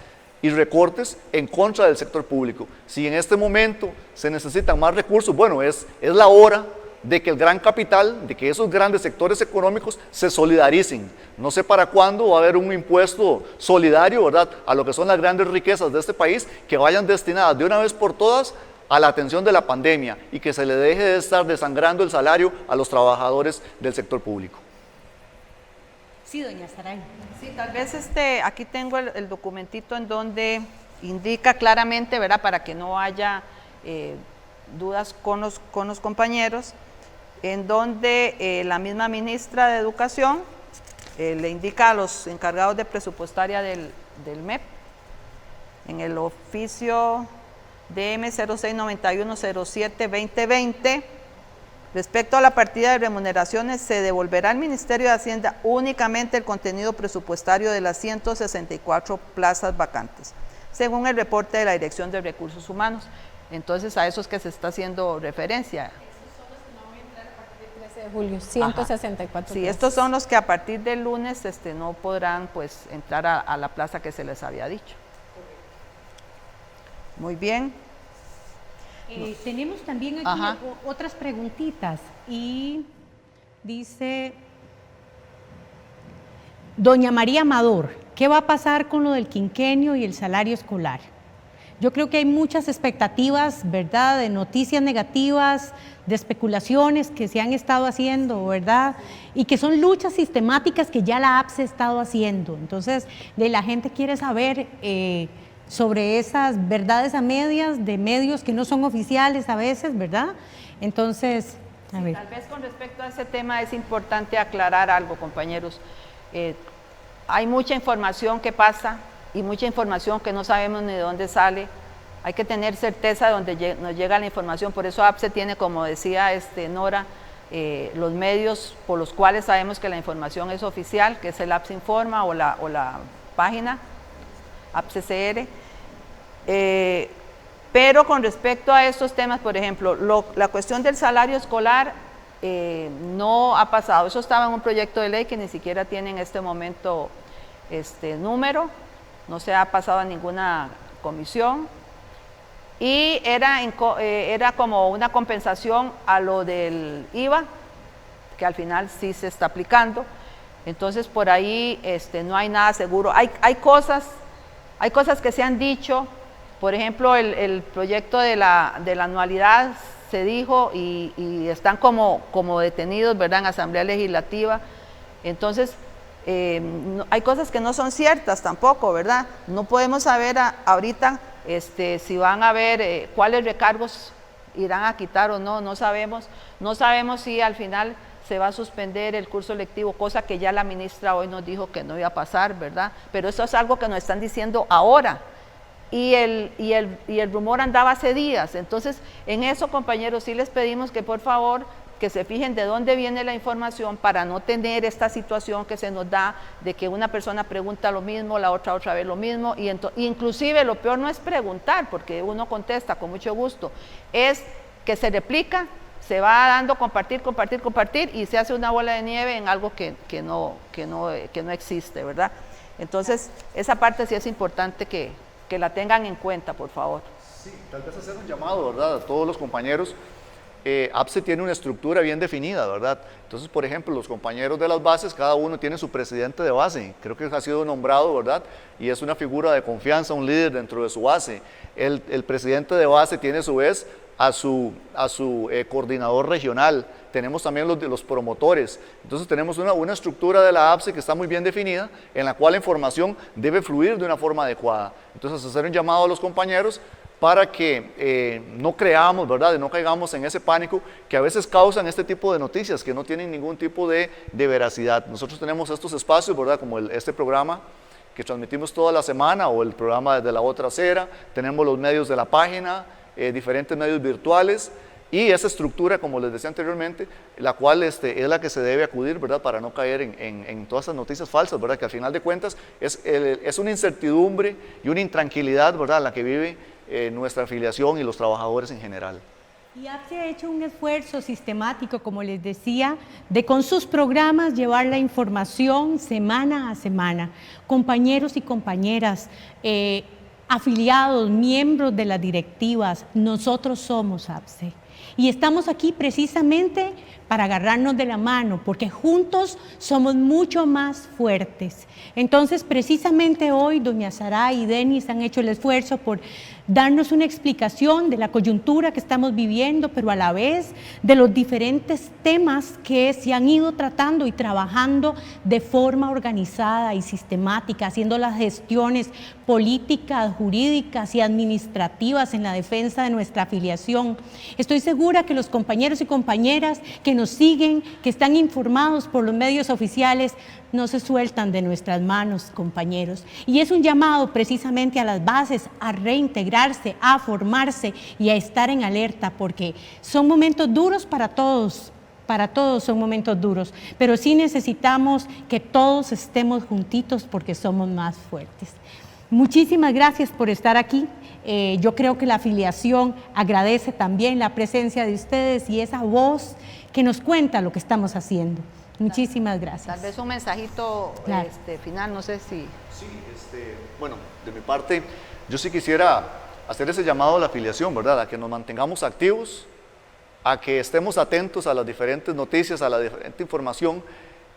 y recortes en contra del sector público. Si en este momento se necesitan más recursos, bueno, es la hora de que el gran capital, de que esos grandes sectores económicos se solidaricen. No sé para cuándo va a haber un impuesto solidario, ¿verdad?, a lo que son las grandes riquezas de este país, que vayan destinadas de una vez por todas a la atención de la pandemia y que se le deje de estar desangrando el salario a los trabajadores del sector público. Sí, doña Saray. Sí, tal vez aquí tengo el documentito en donde indica claramente, ¿verdad?, para que no haya dudas con los compañeros, en donde la misma ministra de Educación le indica a los encargados de presupuestaria del MEP, en el oficio DM 069107-2020, Respecto a la partida de remuneraciones, se devolverá al Ministerio de Hacienda únicamente el contenido presupuestario de las 164 plazas vacantes, según el reporte de la Dirección de Recursos Humanos. Entonces, a esos que se está haciendo referencia. Esos son los que no van a entrar a partir del 13 de julio, 164 Sí, plazas. estos son los que a partir del lunes no podrán pues entrar a la plaza que se les había dicho. Muy bien. Tenemos también aquí otras preguntitas y dice doña María Amador, ¿qué va a pasar con lo del quinquenio y el salario escolar? Yo creo que hay muchas expectativas, ¿verdad?, de noticias negativas, de especulaciones que se han estado haciendo, ¿verdad?, y que son luchas sistemáticas que ya la APSE ha estado haciendo. Entonces, la gente quiere saber sobre esas verdades a medias de medios que no son oficiales a veces, ¿verdad? Entonces, a ver. Tal vez con respecto a ese tema es importante aclarar algo, compañeros. Hay mucha información que pasa y mucha información que no sabemos ni de dónde sale. Hay que tener certeza de dónde nos llega la información. Por eso APSE tiene, como decía Nora, los medios por los cuales sabemos que la información es oficial, que es el APSE Informa o la página APSE-CR. Pero con respecto a estos temas, por ejemplo, la cuestión del salario escolar no ha pasado. Eso estaba en un proyecto de ley que ni siquiera tiene en este momento número, no se ha pasado a ninguna comisión y era como una compensación a lo del IVA, que al final sí se está aplicando. Entonces por ahí no hay nada seguro. Hay cosas que se han dicho. Por ejemplo, el proyecto de la anualidad se dijo y están como detenidos, ¿verdad?, en Asamblea Legislativa. Entonces, hay cosas que no son ciertas tampoco, ¿verdad? No podemos saber ahorita si van a ver cuáles recargos irán a quitar o no, no sabemos. No sabemos si al final se va a suspender el curso lectivo, cosa que ya la ministra hoy nos dijo que no iba a pasar, ¿verdad? Pero eso es algo que nos están diciendo ahora. Y el rumor andaba hace días. Entonces, en eso, compañeros, sí les pedimos que por favor que se fijen de dónde viene la información para no tener esta situación que se nos da de que una persona pregunta lo mismo, la otra vez lo mismo, y inclusive lo peor no es preguntar, porque uno contesta con mucho gusto, es que se replica, se va dando compartir y se hace una bola de nieve en algo que no existe, ¿verdad? Entonces, esa parte sí es importante que la tengan en cuenta, por favor. Sí, tal vez hacer un llamado, ¿verdad?, a todos los compañeros. APSE tiene una estructura bien definida, ¿verdad? Entonces, por ejemplo, los compañeros de las bases, cada uno tiene su presidente de base, creo que ha sido nombrado, ¿verdad? Y es una figura de confianza, un líder dentro de su base. El presidente de base tiene a su vez a su coordinador regional. Tenemos también los promotores. Entonces tenemos una estructura de la APSE que está muy bien definida, en la cual la información debe fluir de una forma adecuada. Entonces hacer un llamado a los compañeros para que no creamos, ¿verdad?, y no caigamos en ese pánico que a veces causan este tipo de noticias que no tienen ningún tipo de veracidad. Nosotros tenemos estos espacios, ¿verdad?, como este programa que transmitimos toda la semana, o el programa Desde la Otra Acera. Tenemos los medios de la página, diferentes medios virtuales, y esa estructura, como les decía anteriormente, la cual es la que se debe acudir, ¿verdad?, para no caer en todas esas noticias falsas, ¿verdad?, que al final de cuentas es una incertidumbre y una intranquilidad, ¿verdad?, la que vive nuestra afiliación y los trabajadores en general. Y APSE ha hecho un esfuerzo sistemático, como les decía, de con sus programas llevar la información semana a semana. Compañeros y compañeras, afiliados, miembros de las directivas, nosotros somos APSE. Y estamos aquí precisamente para agarrarnos de la mano, porque juntos somos mucho más fuertes. Entonces, precisamente hoy, doña Sara y Denis han hecho el esfuerzo por darnos una explicación de la coyuntura que estamos viviendo, pero a la vez de los diferentes temas que se han ido tratando y trabajando de forma organizada y sistemática, haciendo las gestiones políticas, jurídicas y administrativas en la defensa de nuestra afiliación. Estoy segura que los compañeros y compañeras que nos siguen, que están informados por los medios oficiales, no se sueltan de nuestras manos, compañeros. Y es un llamado precisamente a las bases a reintegrarse, a formarse y a estar en alerta, porque son momentos duros para todos son momentos duros, pero sí necesitamos que todos estemos juntitos porque somos más fuertes. Muchísimas gracias por estar aquí. Yo creo que la afiliación agradece también la presencia de ustedes y esa voz que nos cuenta lo que estamos haciendo. Muchísimas gracias. Tal vez un mensajito claro. Final, no sé si... Sí, bueno, de mi parte, yo sí quisiera hacer ese llamado a la afiliación, ¿verdad? A que nos mantengamos activos, a que estemos atentos a las diferentes noticias, a la diferente información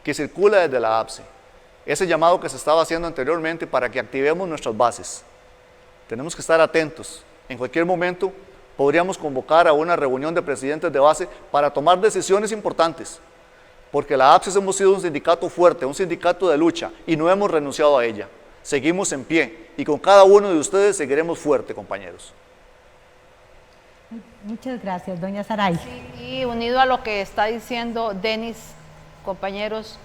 que circula desde la APSE. Ese llamado que se estaba haciendo anteriormente para que activemos nuestras bases. Tenemos que estar atentos. En cualquier momento podríamos convocar a una reunión de presidentes de base para tomar decisiones importantes, porque la APSE hemos sido un sindicato fuerte, un sindicato de lucha, y no hemos renunciado a ella. Seguimos en pie, y con cada uno de ustedes seguiremos fuerte, compañeros. Muchas gracias, doña Saray. Sí, y unido a lo que está diciendo Denis, compañeros,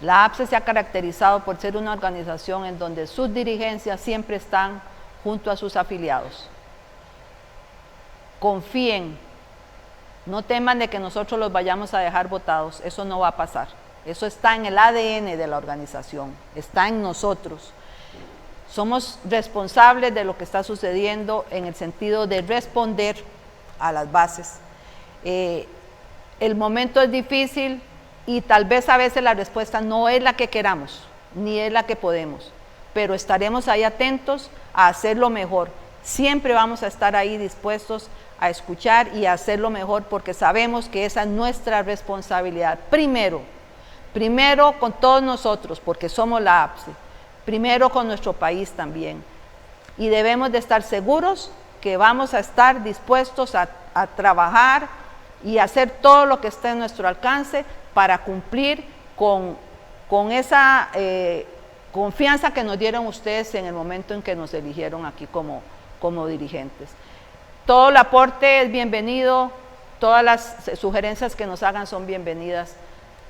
la APSE se ha caracterizado por ser una organización en donde sus dirigencias siempre están junto a sus afiliados. Confíen, no teman de que nosotros los vayamos a dejar botados, eso no va a pasar. Eso está en el ADN de la organización, está en nosotros. Somos responsables de lo que está sucediendo en el sentido de responder a las bases. El momento es difícil y tal vez a veces la respuesta no es la que queramos, ni es la que podemos, pero estaremos ahí atentos a hacerlo mejor. Siempre vamos a estar ahí dispuestos a escuchar y a hacerlo mejor porque sabemos que esa es nuestra responsabilidad. Primero con todos nosotros, porque somos la APSE. Primero con nuestro país también. Y debemos de estar seguros que vamos a estar dispuestos a trabajar y hacer todo lo que esté en nuestro alcance para cumplir con esa confianza que nos dieron ustedes en el momento en que nos eligieron aquí como dirigentes. Todo el aporte es bienvenido, todas las sugerencias que nos hagan son bienvenidas.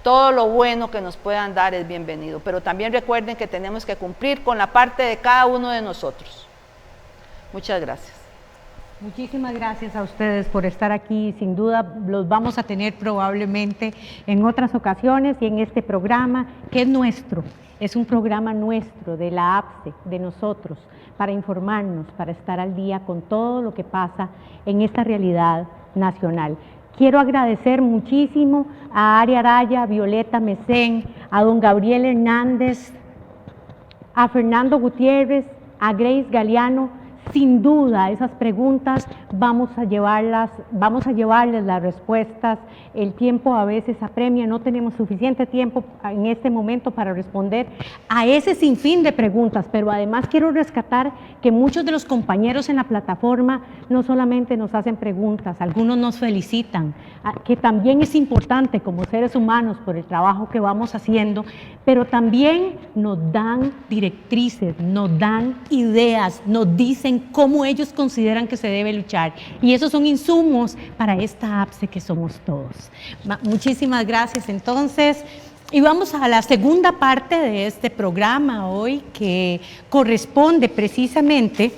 Todo lo bueno que nos puedan dar es bienvenido, pero también recuerden que tenemos que cumplir con la parte de cada uno de nosotros. Muchas gracias. Muchísimas gracias a ustedes por estar aquí. Sin duda los vamos a tener probablemente en otras ocasiones y en este programa que es nuestro. Es un programa nuestro, de la APSE, de nosotros, para informarnos, para estar al día con todo lo que pasa en esta realidad nacional. Quiero agradecer muchísimo a Ari Araya, a Violeta Mesén, a don Gabriel Hernández, a Fernando Gutiérrez, a Grace Galeano. Sin duda, esas preguntas vamos a llevarles las respuestas. El tiempo a veces apremia, no tenemos suficiente tiempo en este momento para responder a ese sinfín de preguntas, pero además quiero rescatar que muchos de los compañeros en la plataforma no solamente nos hacen preguntas, algunos nos felicitan, que también es importante como seres humanos por el trabajo que vamos haciendo, pero también nos dan directrices, nos dan ideas, nos dicen cómo ellos consideran que se debe luchar. Y esos son insumos para esta APSE que somos todos. Muchísimas gracias entonces. Y vamos a la segunda parte de este programa hoy, que corresponde precisamente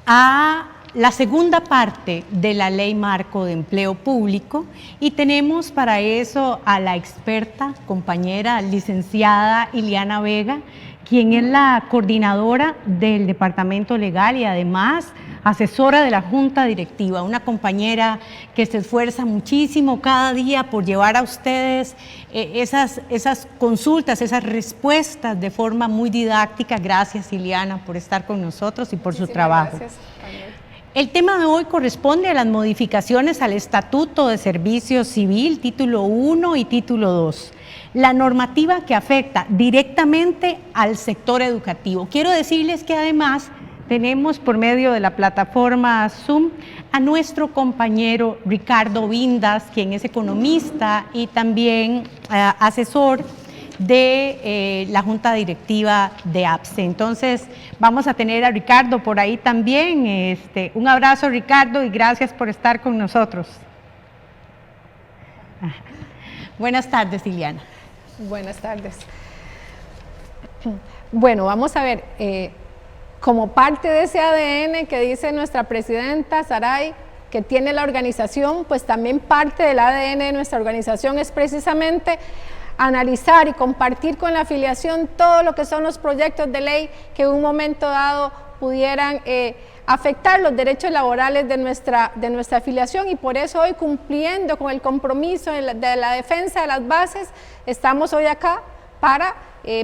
a la segunda parte de la Ley Marco de Empleo Público, y tenemos para eso a la experta, compañera, licenciada Iliana Vega, quien es la coordinadora del Departamento Legal y además asesora de la Junta Directiva, una compañera que se esfuerza muchísimo cada día por llevar a ustedes esas consultas, esas respuestas de forma muy didáctica. Gracias, Iliana, por estar con nosotros y por su trabajo. Gracias, Daniel. El tema de hoy corresponde a las modificaciones al Estatuto de Servicio Civil, título 1 y título 2. La normativa que afecta directamente al sector educativo. Quiero decirles que además tenemos por medio de la plataforma Zoom a nuestro compañero Ricardo Vindas, quien es economista y también asesor de la Junta Directiva de APSE. Entonces vamos a tener a Ricardo por ahí también. Un abrazo, Ricardo, y gracias por estar con nosotros. Buenas tardes, Iliana. Buenas tardes. Bueno, vamos a ver, como parte de ese ADN que dice nuestra presidenta Saray, que tiene la organización, pues también parte del ADN de nuestra organización es precisamente analizar y compartir con la afiliación todo lo que son los proyectos de ley que en un momento dado pudieran afectar los derechos laborales de nuestra afiliación, y por eso hoy, cumpliendo con el compromiso de la defensa de las bases, estamos hoy acá para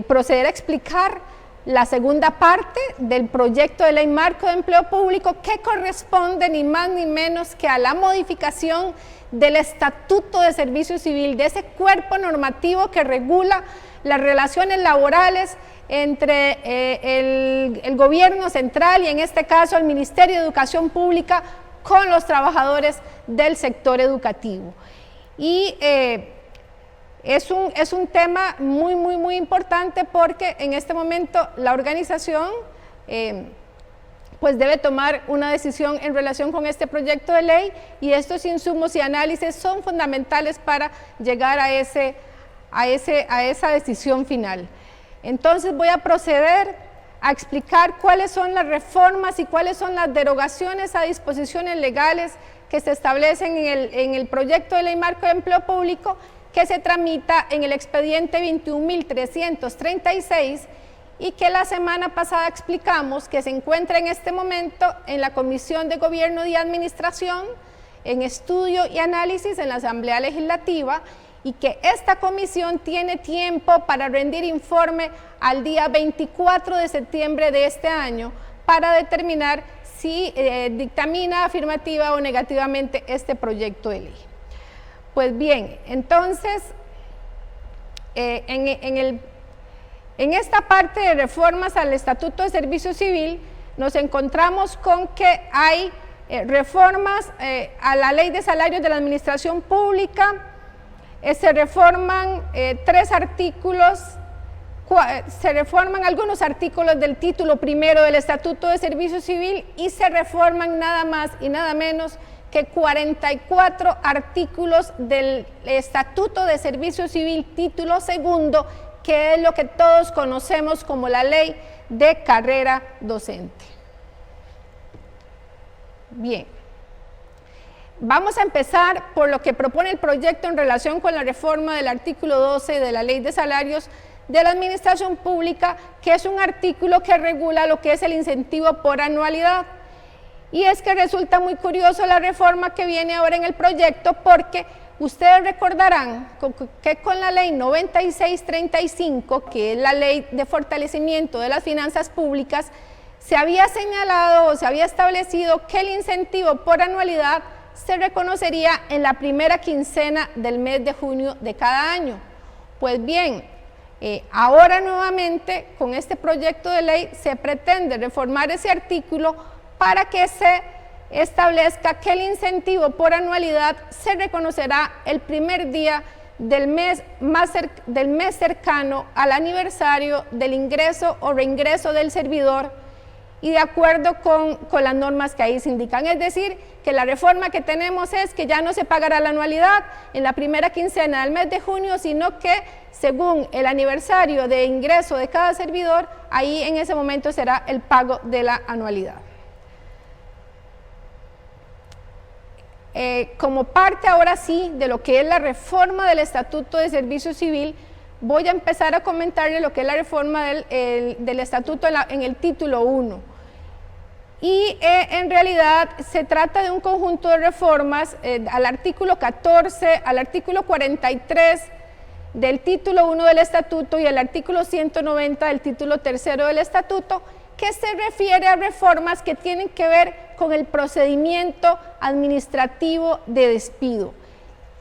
proceder a explicar la segunda parte del proyecto de ley marco de empleo público, que corresponde ni más ni menos que a la modificación del Estatuto de Servicio Civil, de ese cuerpo normativo que regula las relaciones laborales entre el gobierno central y en este caso el Ministerio de Educación Pública con los trabajadores del sector educativo. Y es un tema muy importante, porque en este momento la organización pues debe tomar una decisión en relación con este proyecto de ley, y estos insumos y análisis son fundamentales para llegar a esa decisión final. Entonces voy a proceder a explicar cuáles son las reformas y cuáles son las derogaciones a disposiciones legales que se establecen en el proyecto de ley marco de empleo público, que se tramita en el expediente 21.336 y que la semana pasada explicamos que se encuentra en este momento en la Comisión de Gobierno y Administración, en estudio y análisis en la Asamblea Legislativa, y que esta comisión tiene tiempo para rendir informe al día 24 de septiembre de este año para determinar si dictamina afirmativa o negativamente este proyecto de ley. Pues bien, entonces, en esta parte de reformas al Estatuto de Servicio Civil, nos encontramos con que hay reformas a la Ley de Salarios de la Administración Pública. Se reforman 3 artículos, se reforman algunos artículos del título primero del Estatuto de Servicio Civil, y se reforman nada más y nada menos que 44 artículos del Estatuto de Servicio Civil título segundo, que es lo que todos conocemos como la Ley de Carrera Docente. Bien, vamos a empezar por lo que propone el proyecto en relación con la reforma del artículo 12 de la Ley de Salarios de la Administración Pública, que es un artículo que regula lo que es el incentivo por anualidad. Y es que resulta muy curioso la reforma que viene ahora en el proyecto, porque ustedes recordarán que con la ley 9635, que es la ley de fortalecimiento de las finanzas públicas, se había señalado o se había establecido que el incentivo por anualidad se reconocería en la primera quincena del mes de junio de cada año. Pues bien, ahora nuevamente con este proyecto de ley se pretende reformar ese artículo para que se establezca que el incentivo por anualidad se reconocerá el primer día del mes cercano al aniversario del ingreso o reingreso del servidor, y de acuerdo con las normas que ahí se indican. Es decir, que la reforma que tenemos es que ya no se pagará la anualidad en la primera quincena del mes de junio, sino que según el aniversario de ingreso de cada servidor, ahí en ese momento será el pago de la anualidad. Como parte ahora sí de lo que es la reforma del Estatuto de Servicio Civil, voy a empezar a comentarle lo que es la reforma del Estatuto en el título 1. Y en realidad se trata de un conjunto de reformas al artículo 14, al artículo 43 del título 1 del Estatuto y al artículo 190 del título 3 del Estatuto, que se refiere a reformas que tienen que ver con el procedimiento administrativo de despido.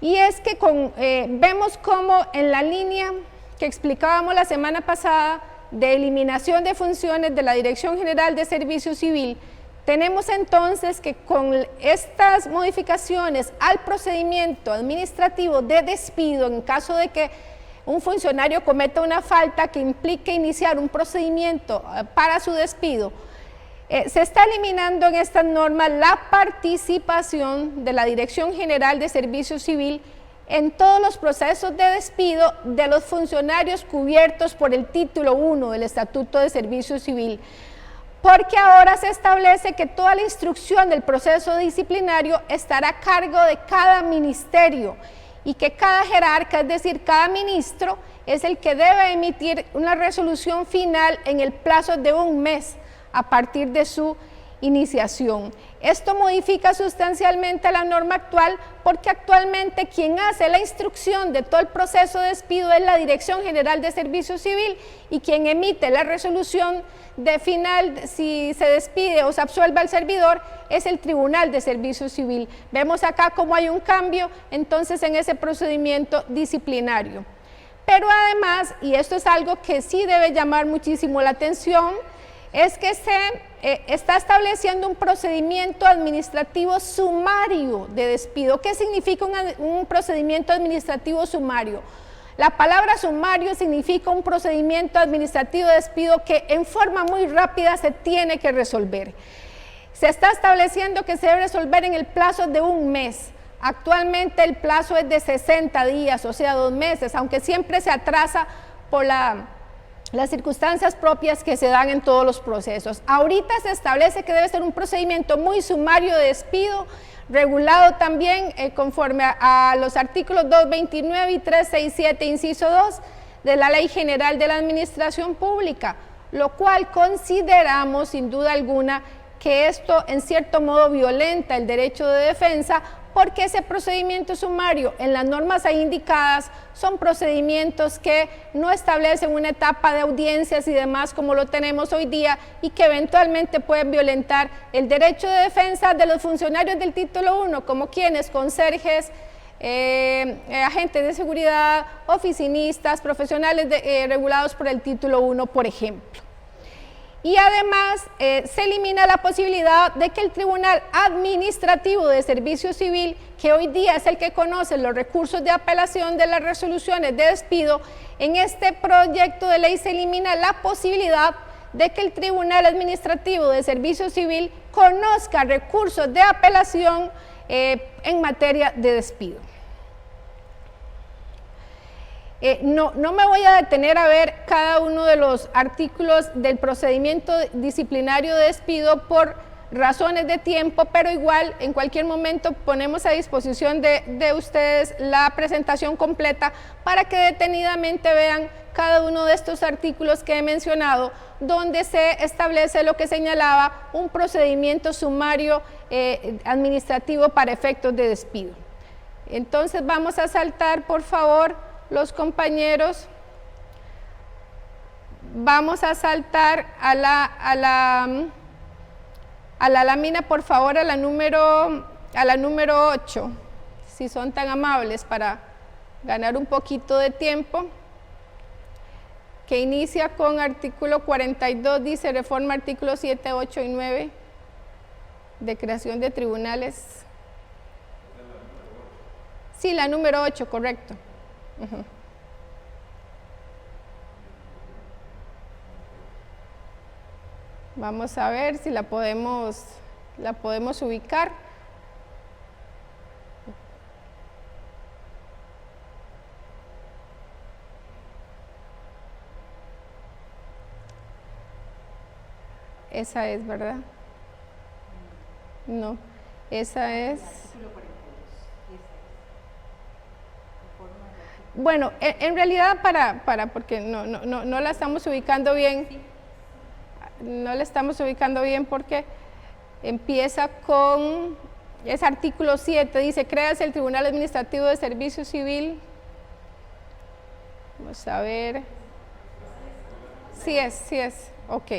Y es que vemos como en la línea que explicábamos la semana pasada de eliminación de funciones de la Dirección General de Servicio Civil, tenemos entonces que con estas modificaciones al procedimiento administrativo de despido, en caso de que un funcionario cometa una falta que implique iniciar un procedimiento para su despido, se está eliminando en estas normas la participación de la Dirección General de Servicio Civil en todos los procesos de despido de los funcionarios cubiertos por el título 1 del Estatuto de Servicio Civil, porque ahora se establece que toda la instrucción del proceso disciplinario estará a cargo de cada ministerio y que cada jerarca, es decir, cada ministro, es el que debe emitir una resolución final en el plazo de un mes a partir de su iniciación. Esto modifica sustancialmente la norma actual porque actualmente quien hace la instrucción de todo el proceso de despido es la Dirección General de Servicio Civil y quien emite la resolución de final si se despide o se absuelve al servidor es el Tribunal de Servicio Civil. Vemos acá cómo hay un cambio entonces en ese procedimiento disciplinario. Pero además, y esto es algo que sí debe llamar muchísimo la atención, es que se está estableciendo un procedimiento administrativo sumario de despido. ¿Qué significa un procedimiento administrativo sumario? La palabra sumario significa un procedimiento administrativo de despido que en forma muy rápida se tiene que resolver. Se está estableciendo que se debe resolver en el plazo de un mes. Actualmente el plazo es de 60 días, o sea, 2 meses, aunque siempre se atrasa por las circunstancias propias que se dan en todos los procesos. Ahorita se establece que debe ser un procedimiento muy sumario de despido, regulado también conforme a los artículos 229 y 367, inciso 2, de la Ley General de la Administración Pública, lo cual consideramos sin duda alguna que esto en cierto modo violenta el derecho de defensa, porque ese procedimiento sumario en las normas ahí indicadas son procedimientos que no establecen una etapa de audiencias y demás como lo tenemos hoy día y que eventualmente pueden violentar el derecho de defensa de los funcionarios del título 1, como quienes, conserjes, agentes de seguridad, oficinistas, profesionales regulados por el título 1, por ejemplo. Y además se elimina la posibilidad de que el Tribunal Administrativo de Servicio Civil, que hoy día es el que conoce los recursos de apelación de las resoluciones de despido, en este proyecto de ley se elimina la posibilidad de que el Tribunal Administrativo de Servicio Civil conozca recursos de apelación en materia de despido. No me voy a detener a ver cada uno de los artículos del procedimiento disciplinario de despido por razones de tiempo, pero igual en cualquier momento ponemos a disposición de ustedes la presentación completa para que detenidamente vean cada uno de estos artículos que he mencionado, donde se establece lo que señalaba un procedimiento sumario administrativo para efectos de despido. Entonces vamos a saltar, por favor, los compañeros, vamos a saltar a la lámina, por favor, a la número 8, si son tan amables, para ganar un poquito de tiempo, que inicia con artículo 42, dice reforma artículos 7, 8 y 9 de creación de tribunales. Sí, la número 8, correcto. Vamos a ver si la podemos ubicar. Esa es, ¿verdad? No, esa es. Bueno, en realidad porque no la estamos ubicando bien, no la estamos ubicando bien porque empieza con, es artículo 7, dice, créase el Tribunal Administrativo de Servicio Civil. Vamos a ver. Sí es, ok.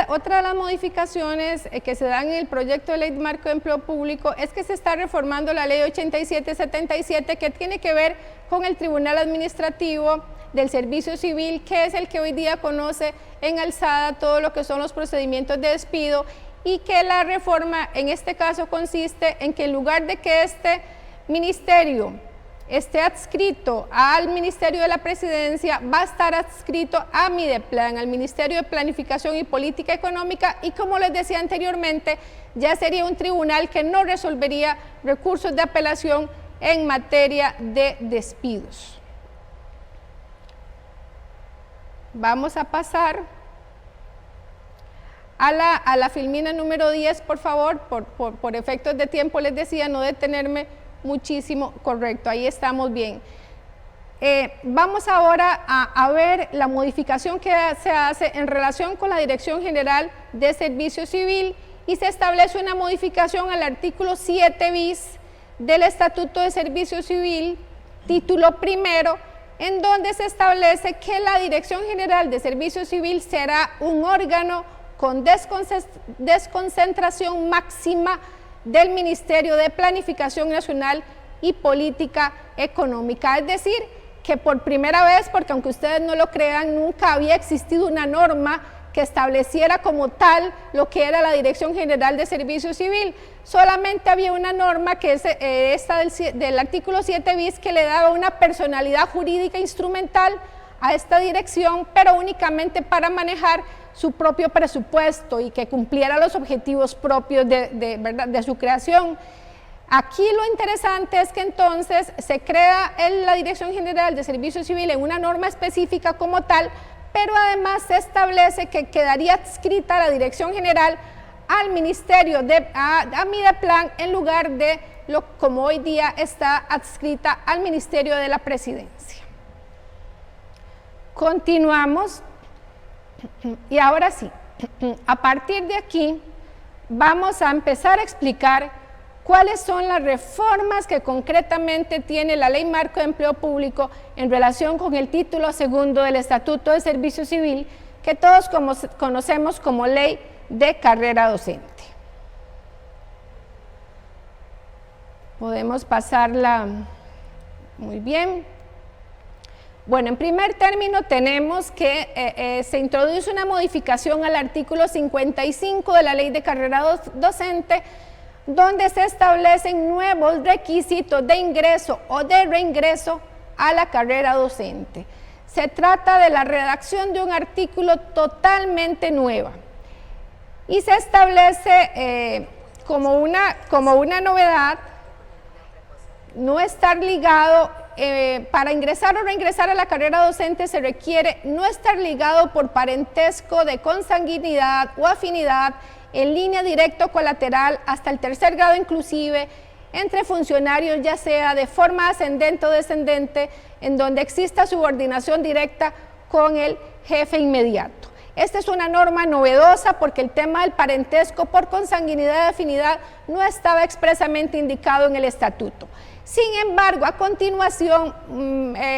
Otra de las modificaciones que se dan en el proyecto de ley de marco de empleo público es que se está reformando la ley 8777 que tiene que ver con el Tribunal Administrativo del Servicio Civil, que es el que hoy día conoce en alzada todo lo que son los procedimientos de despido, y que la reforma en este caso consiste en que en lugar de que este ministerio esté adscrito al Ministerio de la Presidencia, va a estar adscrito a Mideplan, al Ministerio de Planificación y Política Económica, y como les decía anteriormente, ya sería un tribunal que no resolvería recursos de apelación en materia de despidos. Vamos a pasar a la filmina número 10, por favor, por efectos de tiempo les decía, no detenerme muchísimo. Correcto, ahí estamos bien. Vamos ahora a ver la modificación que se hace en relación con la Dirección General de Servicio Civil, y se establece una modificación al artículo 7 bis del Estatuto de Servicio Civil, título primero, en donde se establece que la Dirección General de Servicio Civil será un órgano con desconcentración máxima del Ministerio de Planificación Nacional y Política Económica. Es decir, que por primera vez, porque aunque ustedes no lo crean, nunca había existido una norma que estableciera como tal lo que era la Dirección General de Servicio Civil. Solamente había una norma, que es esta del artículo 7 bis, que le daba una personalidad jurídica instrumental a esta dirección, pero únicamente para manejar su propio presupuesto y que cumpliera los objetivos propios de su creación. Aquí lo interesante es que entonces se crea la Dirección General de Servicio Civil en una norma específica como tal, pero además se establece que quedaría adscrita la Dirección General al Ministerio a Mideplan, en lugar de como hoy día está adscrita al Ministerio de la Presidencia. Continuamos. Y ahora sí, a partir de aquí vamos a empezar a explicar cuáles son las reformas que concretamente tiene la Ley Marco de Empleo Público en relación con el título segundo del Estatuto de Servicio Civil, que todos conocemos como Ley de Carrera Docente. Podemos pasarla muy bien. Bueno, en primer término tenemos que se introduce una modificación al artículo 55 de la Ley de Carrera Docente, donde se establecen nuevos requisitos de ingreso o de reingreso a la carrera docente. Se trata de la redacción de un artículo totalmente nueva, y se establece como una novedad no estar ligado. Para ingresar o reingresar a la carrera docente se requiere no estar ligado por parentesco de consanguinidad o afinidad en línea directa o colateral hasta el tercer grado inclusive entre funcionarios, ya sea de forma ascendente o descendente, en donde exista subordinación directa con el jefe inmediato. Esta es una norma novedosa porque el tema del parentesco por consanguinidad y afinidad no estaba expresamente indicado en el estatuto. Sin embargo, a continuación,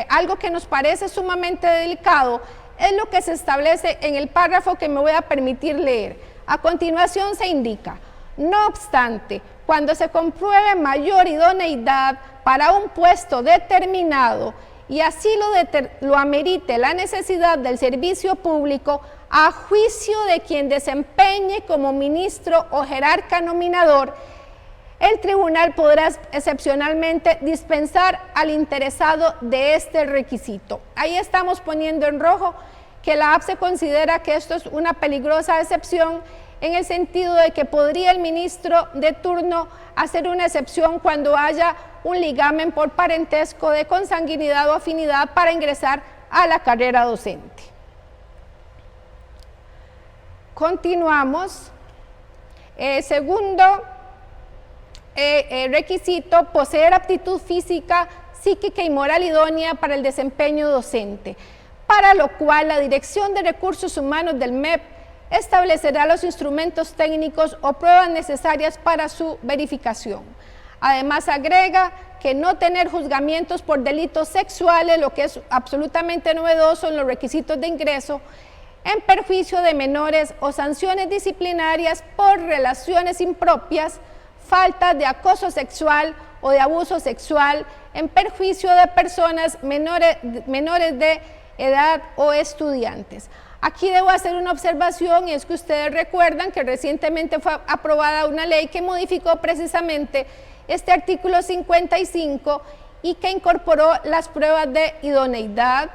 algo que nos parece sumamente delicado es lo que se establece en el párrafo que me voy a permitir leer. A continuación se indica: no obstante, cuando se compruebe mayor idoneidad para un puesto determinado y así lo amerite la necesidad del servicio público, a juicio de quien desempeñe como ministro o jerarca nominador, el tribunal podrá excepcionalmente dispensar al interesado de este requisito. Ahí estamos poniendo en rojo que la APSE considera que esto es una peligrosa excepción, en el sentido de que podría el ministro de turno hacer una excepción cuando haya un ligamen por parentesco de consanguinidad o afinidad para ingresar a la carrera docente. Continuamos. Segundo requisito: poseer aptitud física, psíquica y moral idónea para el desempeño docente, para lo cual la Dirección de Recursos Humanos del MEP establecerá los instrumentos técnicos o pruebas necesarias para su verificación. Además agrega que no tener juzgamientos por delitos sexuales, lo que es absolutamente novedoso en los requisitos de ingreso, en perjuicio de menores, o sanciones disciplinarias por relaciones impropias, faltas de acoso sexual o de abuso sexual en perjuicio de personas menores de edad o estudiantes. Aquí debo hacer una observación, y es que ustedes recuerdan que recientemente fue aprobada una ley que modificó precisamente este artículo 55 y que incorporó las pruebas de idoneidad.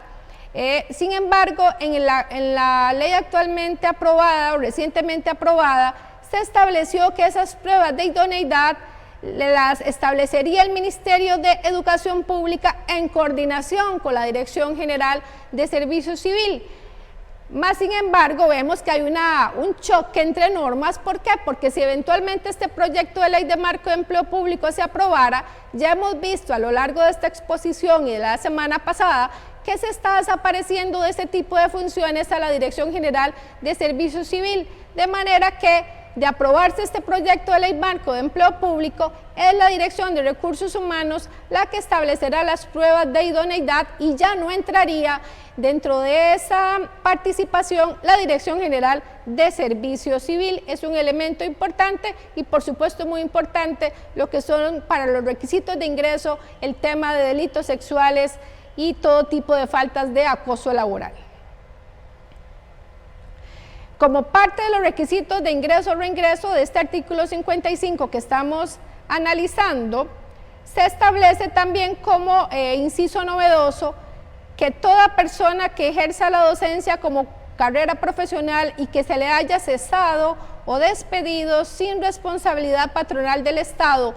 Sin embargo, en la ley actualmente aprobada o recientemente aprobada, se estableció que esas pruebas de idoneidad las establecería el Ministerio de Educación Pública en coordinación con la Dirección General de Servicio Civil. Más sin embargo, vemos que hay un choque entre normas. ¿Por qué? Porque si eventualmente este proyecto de ley de marco de empleo público se aprobara, ya hemos visto a lo largo de esta exposición y de la semana pasada que se está desapareciendo de ese tipo de funciones a la Dirección General de Servicio Civil, de manera que de aprobarse este proyecto de ley marco de empleo público, es la Dirección de Recursos Humanos la que establecerá las pruebas de idoneidad y ya no entraría dentro de esa participación la Dirección General de Servicio Civil. Es un elemento importante y por supuesto muy importante lo que son para los requisitos de ingreso el tema de delitos sexuales y todo tipo de faltas de acoso laboral. Como parte de los requisitos de ingreso o reingreso de este artículo 55 que estamos analizando, se establece también como inciso novedoso que toda persona que ejerza la docencia como carrera profesional y que se le haya cesado o despedido sin responsabilidad patronal del Estado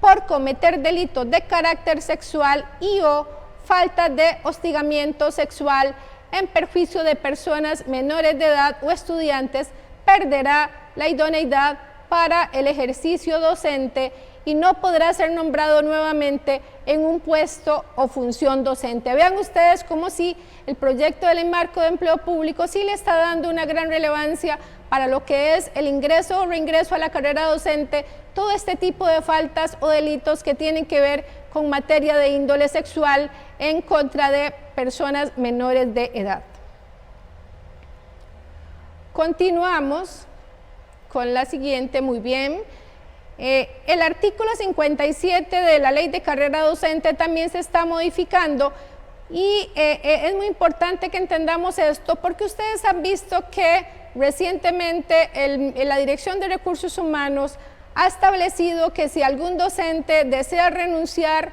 por cometer delitos de carácter sexual y o falta de hostigamiento sexual en perjuicio de personas menores de edad o estudiantes, perderá la idoneidad para el ejercicio docente y no podrá ser nombrado nuevamente en un puesto o función docente. Vean ustedes como si el proyecto de ley marco de empleo público sí le está dando una gran relevancia para lo que es el ingreso o reingreso a la carrera docente, todo este tipo de faltas o delitos que tienen que ver con materia de índole sexual en contra de personas menores de edad. Continuamos con la siguiente, muy bien. El artículo 57 de la Ley de Carrera Docente también se está modificando y es muy importante que entendamos esto porque ustedes han visto que recientemente la Dirección de Recursos Humanos ha establecido que si algún docente desea renunciar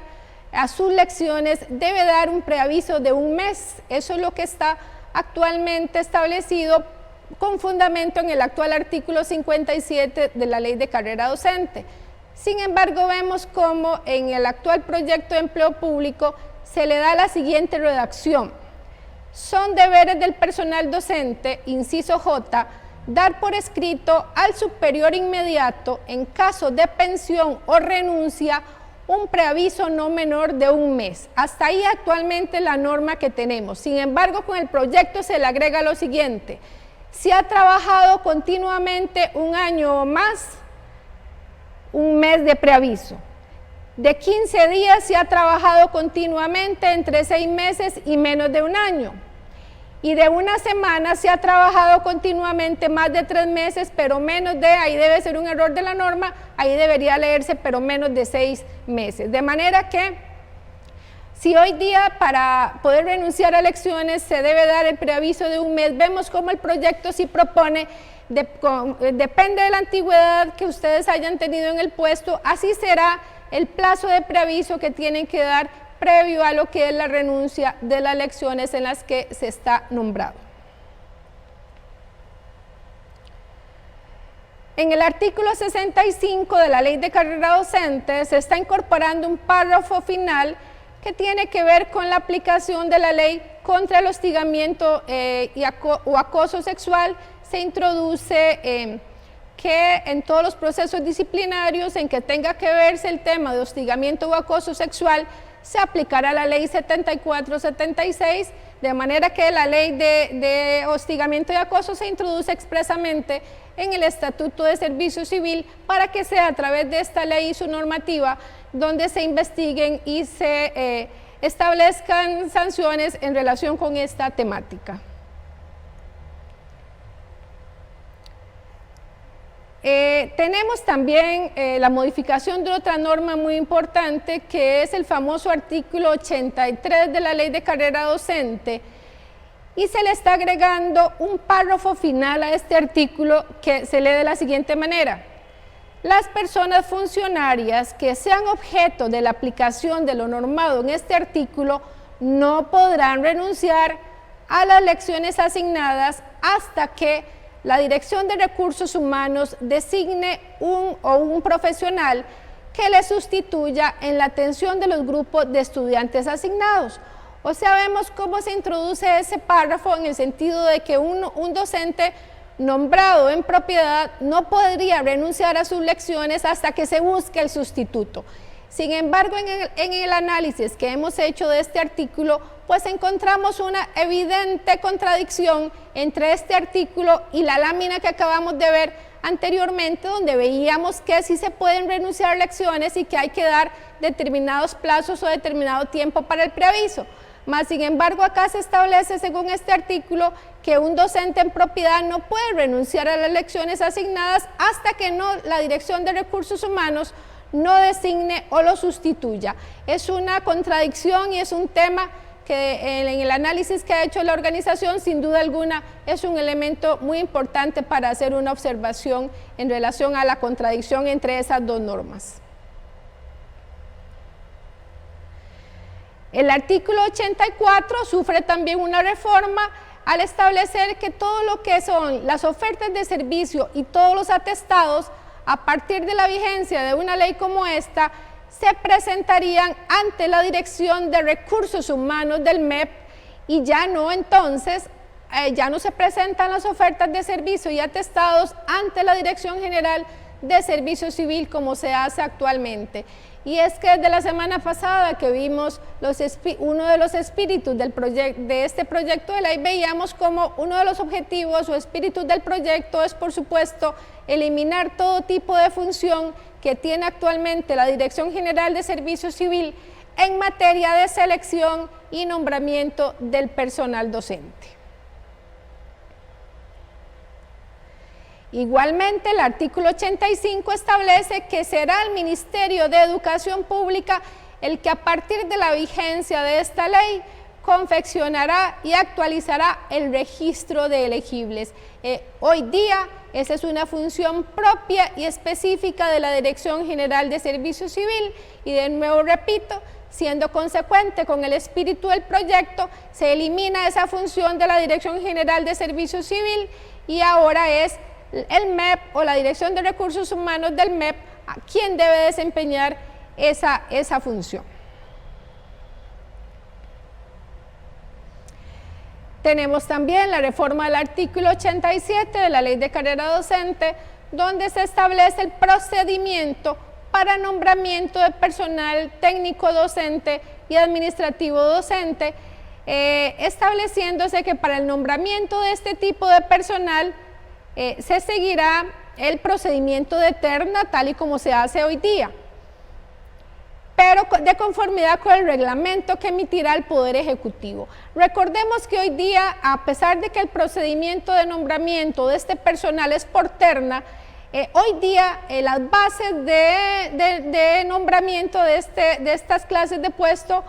a sus lecciones debe dar un preaviso de un mes. Eso es lo que está actualmente establecido con fundamento en el actual artículo 57 de la Ley de Carrera Docente. Sin embargo, vemos cómo en el actual proyecto de empleo público se le da la siguiente redacción. Son deberes del personal docente, inciso J, dar por escrito al superior inmediato, en caso de pensión o renuncia, un preaviso no menor de un mes. Hasta ahí actualmente la norma que tenemos. Sin embargo, con el proyecto se le agrega lo siguiente. Si ha trabajado continuamente un año o más, un mes de preaviso. De 15 días si ha trabajado continuamente entre 6 meses y menos de un año. Y de una semana si ha trabajado continuamente más de 3 meses, pero menos de, ahí debe ser un error de la norma, ahí debería leerse, pero menos de 6 meses. De manera que, si hoy día para poder renunciar a lecciones se debe dar el preaviso de un mes, vemos cómo el proyecto sí propone, depende de la antigüedad que ustedes hayan tenido en el puesto, así será el plazo de preaviso que tienen que dar previo a lo que es la renuncia de las lecciones en las que se está nombrado. En el artículo 65 de la Ley de Carrera Docente se está incorporando un párrafo final que tiene que ver con la aplicación de la ley contra el hostigamiento o acoso sexual. Se introduce que en todos los procesos disciplinarios en que tenga que verse el tema de hostigamiento o acoso sexual se aplicará la ley 7476, de manera que la ley de hostigamiento y acoso se introduce expresamente en el Estatuto de Servicio Civil para que sea a través de esta ley y su normativa donde se investiguen y se establezcan sanciones en relación con esta temática. Tenemos también la modificación de otra norma muy importante que es el famoso artículo 83 de la Ley de Carrera Docente y se le está agregando un párrafo final a este artículo que se lee de la siguiente manera. las personas funcionarias que sean objeto de la aplicación de lo normado en este artículo no podrán renunciar a las lecciones asignadas hasta que la Dirección de Recursos Humanos designe un profesional que le sustituya en la atención de los grupos de estudiantes asignados. O sea, vemos cómo se introduce ese párrafo en el sentido de que un docente nombrado en propiedad no podría renunciar a sus lecciones hasta que se busque el sustituto. Sin embargo, en el análisis que hemos hecho de este artículo, pues encontramos una evidente contradicción entre este artículo y la lámina que acabamos de ver anteriormente, donde veíamos que sí se pueden renunciar a lecciones y que hay que dar determinados plazos o determinado tiempo para el preaviso. Mas, sin embargo, acá se establece, según este artículo, que un docente en propiedad no puede renunciar a las lecciones asignadas hasta que la Dirección de Recursos Humanos no designe o lo sustituya. Es una contradicción y es un tema que en el análisis que ha hecho la organización, sin duda alguna, es un elemento muy importante para hacer una observación en relación a la contradicción entre esas dos normas. El artículo 84 sufre también una reforma al establecer que todo lo que son las ofertas de servicio y todos los atestados, a partir de la vigencia de una ley como esta, se presentarían ante la Dirección de Recursos Humanos del MEP y ya no se presentan las ofertas de servicio y atestados ante la Dirección General de Servicio Civil como se hace actualmente. Y es que desde la semana pasada que vimos uno de los espíritus de este proyecto de ley, veíamos como uno de los objetivos o espíritus del proyecto es, por supuesto, eliminar todo tipo de función que tiene actualmente la Dirección General de Servicio Civil en materia de selección y nombramiento del personal docente. Igualmente, el artículo 85 establece que será el Ministerio de Educación Pública el que a partir de la vigencia de esta ley confeccionará y actualizará el registro de elegibles. Hoy día esa es una función propia y específica de la Dirección General de Servicio Civil y de nuevo repito, siendo consecuente con el espíritu del proyecto, se elimina esa función de la Dirección General de Servicio Civil y ahora es el MEP o la Dirección de Recursos Humanos del MEP quien debe desempeñar esa función. Tenemos también la reforma del artículo 87 de la Ley de Carrera Docente, donde se establece el procedimiento para nombramiento de personal técnico docente y administrativo docente, estableciéndose que para el nombramiento de este tipo de personal se seguirá el procedimiento de terna tal y como se hace hoy día, pero de conformidad con el reglamento que emitirá el Poder Ejecutivo. Recordemos que hoy día, a pesar de que el procedimiento de nombramiento de este personal es por terna, hoy día las bases de nombramiento de estas clases de puesto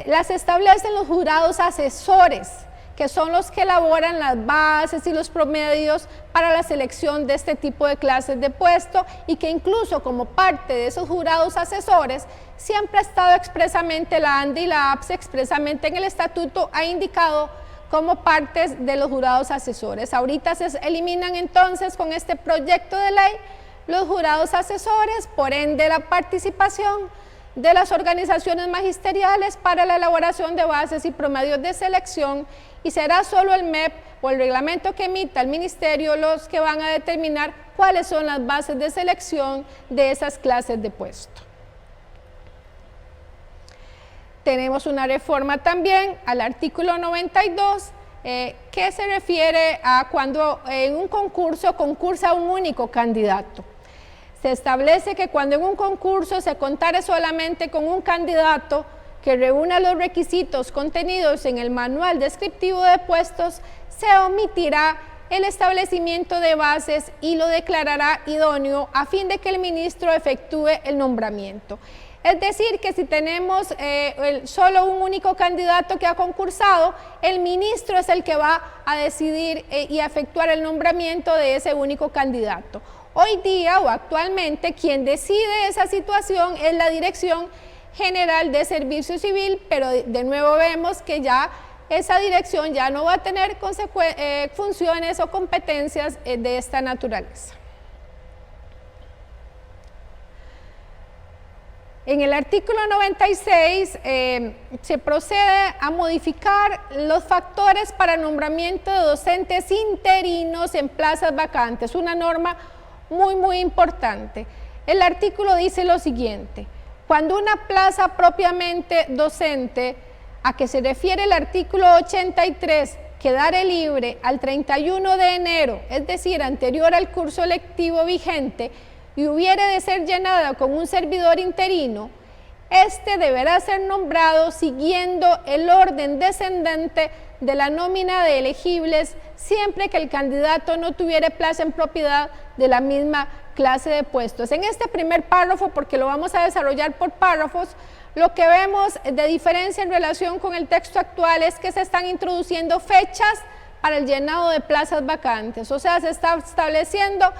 las establecen los jurados asesores, que son los que elaboran las bases y los promedios para la selección de este tipo de clases de puesto y que incluso como parte de esos jurados asesores siempre ha estado expresamente la ANDE y la APSE expresamente en el estatuto ha indicado como partes de los jurados asesores. Ahorita se eliminan entonces con este proyecto de ley los jurados asesores, por ende la participación de las organizaciones magisteriales para la elaboración de bases y promedios de selección y será solo el MEP o el reglamento que emita el ministerio los que van a determinar cuáles son las bases de selección de esas clases de puesto. Tenemos una reforma también al artículo 92 que se refiere a cuando en un concurso concursa un único candidato. Se establece que cuando en un concurso se contare solamente con un candidato que reúna los requisitos contenidos en el manual descriptivo de puestos, se omitirá el establecimiento de bases y lo declarará idóneo a fin de que el ministro efectúe el nombramiento. Es decir, que si tenemos solo un único candidato que ha concursado, el ministro es el que va a decidir y a efectuar el nombramiento de ese único candidato. hoy día o actualmente quien decide esa situación es la Dirección General de Servicio Civil, pero de nuevo vemos que ya esa dirección ya no va a tener funciones o competencias de esta naturaleza. En el artículo 96 se procede a modificar los factores para nombramiento de docentes interinos en plazas vacantes, una norma muy importante. El artículo dice lo siguiente: cuando una plaza propiamente docente, a que se refiere el artículo 83, quedare libre al 31 de enero, es decir, anterior al curso lectivo vigente, y hubiere de ser llenada con un servidor interino, este deberá ser nombrado siguiendo el orden descendente de la nómina de elegibles, siempre que el candidato no tuviera plaza en propiedad de la misma clase de puestos. En este primer párrafo, porque lo vamos a desarrollar por párrafos, lo que vemos de diferencia en relación con el texto actual es que se están introduciendo fechas para el llenado de plazas vacantes, o sea, se está estableciendo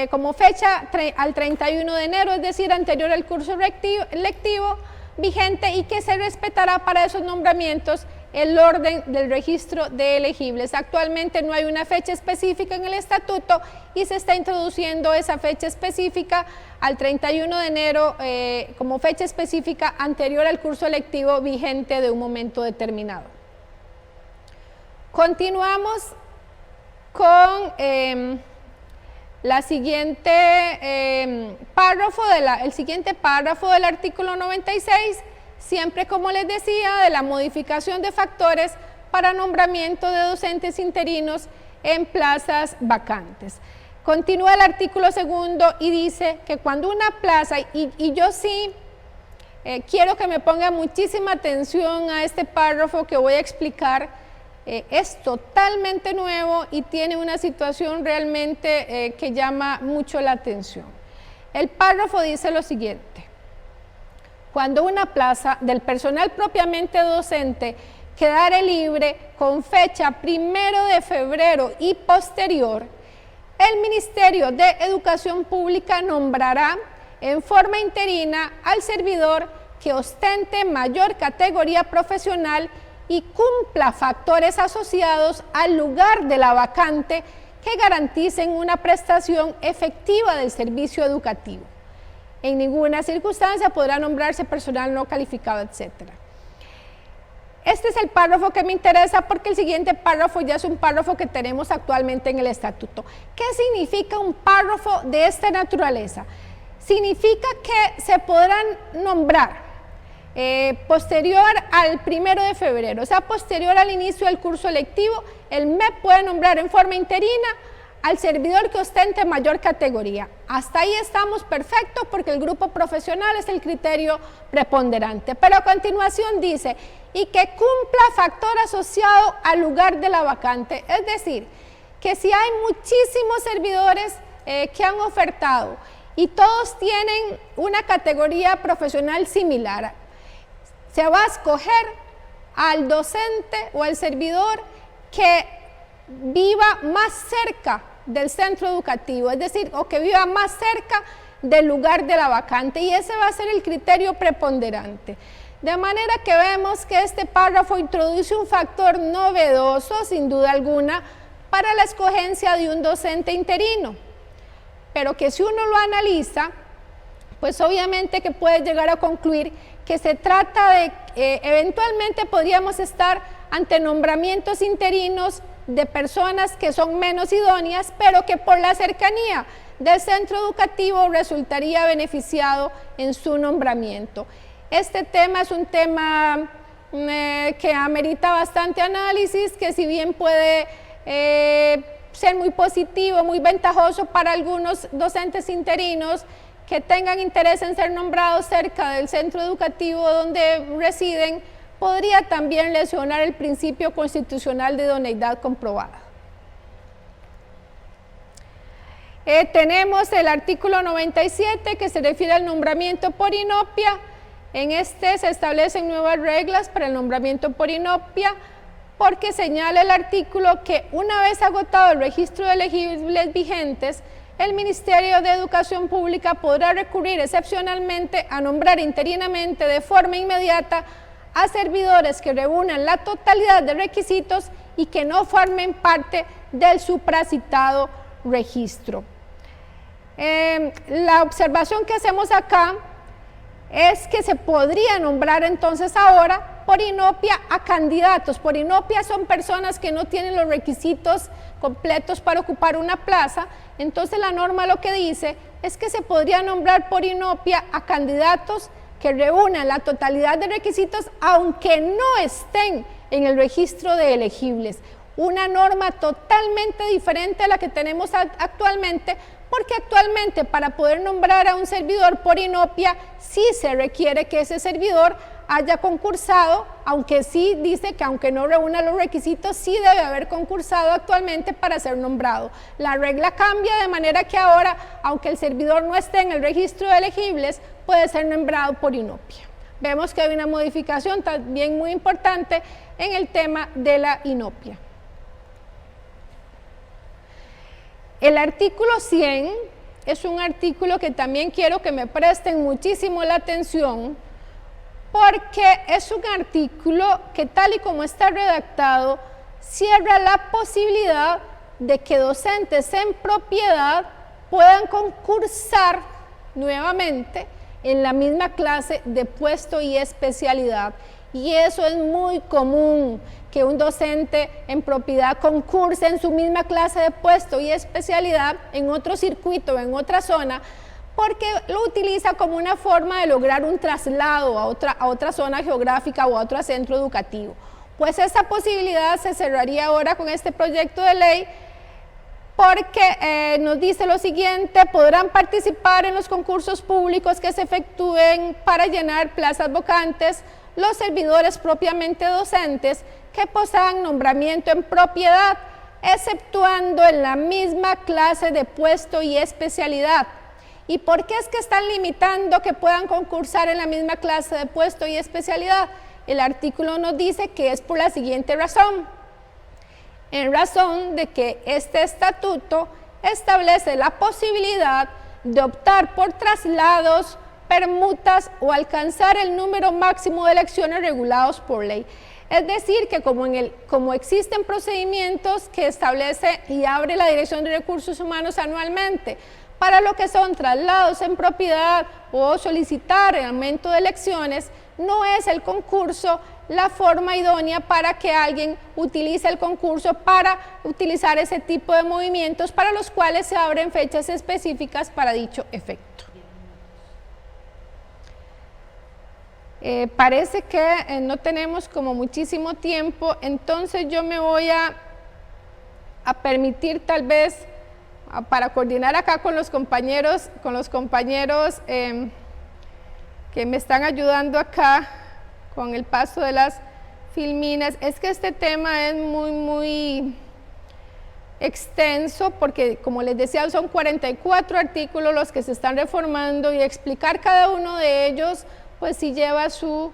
como fecha al 31 de enero, es decir, anterior al curso lectivo vigente, y que se respetará para esos nombramientos el orden del registro de elegibles. Actualmente no hay una fecha específica en el estatuto y se está introduciendo esa fecha específica al 31 de enero como fecha específica anterior al curso lectivo vigente de un momento determinado. Continuamos con el siguiente párrafo del artículo 96, siempre, como les decía, de la modificación de factores para nombramiento de docentes interinos en plazas vacantes. Continúa el artículo segundo y dice que cuando una plaza, y yo sí quiero que me ponga muchísima atención a este párrafo que voy a explicar, es totalmente nuevo y tiene una situación realmente que llama mucho la atención. El párrafo dice lo siguiente: cuando una plaza del personal propiamente docente quedare libre con fecha 1 de febrero y posterior, el Ministerio de Educación Pública nombrará en forma interina al servidor que ostente mayor categoría profesional y cumpla factores asociados al lugar de la vacante que garanticen una prestación efectiva del servicio educativo. En ninguna circunstancia podrá nombrarse personal no calificado, etc. Este es el párrafo que me interesa porque el siguiente párrafo ya es un párrafo que tenemos actualmente en el estatuto. ¿Qué significa un párrafo de esta naturaleza? Significa que se podrán nombrar posterior al 1 de febrero, o sea, posterior al inicio del curso lectivo, el MEP puede nombrar en forma interina al servidor que ostente mayor categoría. Hasta ahí estamos perfectos porque el grupo profesional es el criterio preponderante. Pero a continuación dice, y que cumpla factor asociado al lugar de la vacante. Es decir, que si hay muchísimos servidores que han ofertado y todos tienen una categoría profesional similar, se va a escoger al docente o al servidor que viva más cerca del centro educativo, es decir, o que viva más cerca del lugar de la vacante, y ese va a ser el criterio preponderante. De manera que vemos que este párrafo introduce un factor novedoso, sin duda alguna, para la escogencia de un docente interino, pero que si uno lo analiza, pues obviamente que puede llegar a concluir que se trata de, eventualmente podríamos estar ante nombramientos interinos de personas que son menos idóneas, pero que por la cercanía del centro educativo resultaría beneficiado en su nombramiento. Este tema es un tema que amerita bastante análisis, que si bien puede ser muy positivo, muy ventajoso para algunos docentes interinos que tengan interés en ser nombrados cerca del centro educativo donde residen, podría también lesionar el principio constitucional de idoneidad comprobada. Tenemos el artículo 97 que se refiere al nombramiento por inopia. En este se establecen nuevas reglas para el nombramiento por inopia, porque señala el artículo que una vez agotado el registro de elegibles vigentes, el Ministerio de Educación Pública podrá recurrir excepcionalmente a nombrar interinamente de forma inmediata a servidores que reúnan la totalidad de requisitos y que no formen parte del supracitado registro. La observación que hacemos acá es que se podría nombrar entonces ahora por inopia a candidatos. Por inopia son personas que no tienen los requisitos completos para ocupar una plaza. Entonces la norma lo que dice es que se podría nombrar por inopia a candidatos que reúnan la totalidad de requisitos aunque no estén en el registro de elegibles. Una norma totalmente diferente a la que tenemos actualmente, porque actualmente para poder nombrar a un servidor por inopia sí se requiere que ese servidor haya concursado, aunque sí dice que aunque no reúna los requisitos, sí debe haber concursado actualmente para ser nombrado. La regla cambia de manera que ahora, aunque el servidor no esté en el registro de elegibles, puede ser nombrado por inopia. Vemos que hay una modificación también muy importante en el tema de la inopia. El artículo 100 es un artículo que también quiero que me presten muchísimo la atención, porque es un artículo que tal y como está redactado, cierra la posibilidad de que docentes en propiedad puedan concursar nuevamente en la misma clase de puesto y especialidad. Y eso es muy común, que un docente en propiedad concurse en su misma clase de puesto y especialidad en otro circuito, en otra zona, porque lo utiliza como una forma de lograr un traslado a otra zona geográfica o a otro centro educativo. Pues esa posibilidad se cerraría ahora con este proyecto de ley, porque nos dice lo siguiente: podrán participar en los concursos públicos que se efectúen para llenar plazas vacantes los servidores propiamente docentes que posean nombramiento en propiedad, exceptuando en la misma clase de puesto y especialidad. ¿Y por qué es que están limitando que puedan concursar en la misma clase de puesto y especialidad? El artículo nos dice que es por la siguiente razón: en razón de que este estatuto establece la posibilidad de optar por traslados, permutas o alcanzar el número máximo de elecciones regulados por ley. Es decir, que como existen procedimientos que establece y abre la Dirección de Recursos Humanos anualmente para lo que son traslados en propiedad o solicitar el aumento de elecciones, no es el concurso la forma idónea para que alguien utilice el concurso para utilizar ese tipo de movimientos para los cuales se abren fechas específicas para dicho efecto. Parece que no tenemos como muchísimo tiempo, entonces yo me voy a permitir tal vez para coordinar acá con los compañeros que me están ayudando acá con el paso de las filminas. Es que este tema es muy extenso, porque como les decía, son 44 artículos los que se están reformando y explicar cada uno de ellos pues sí lleva su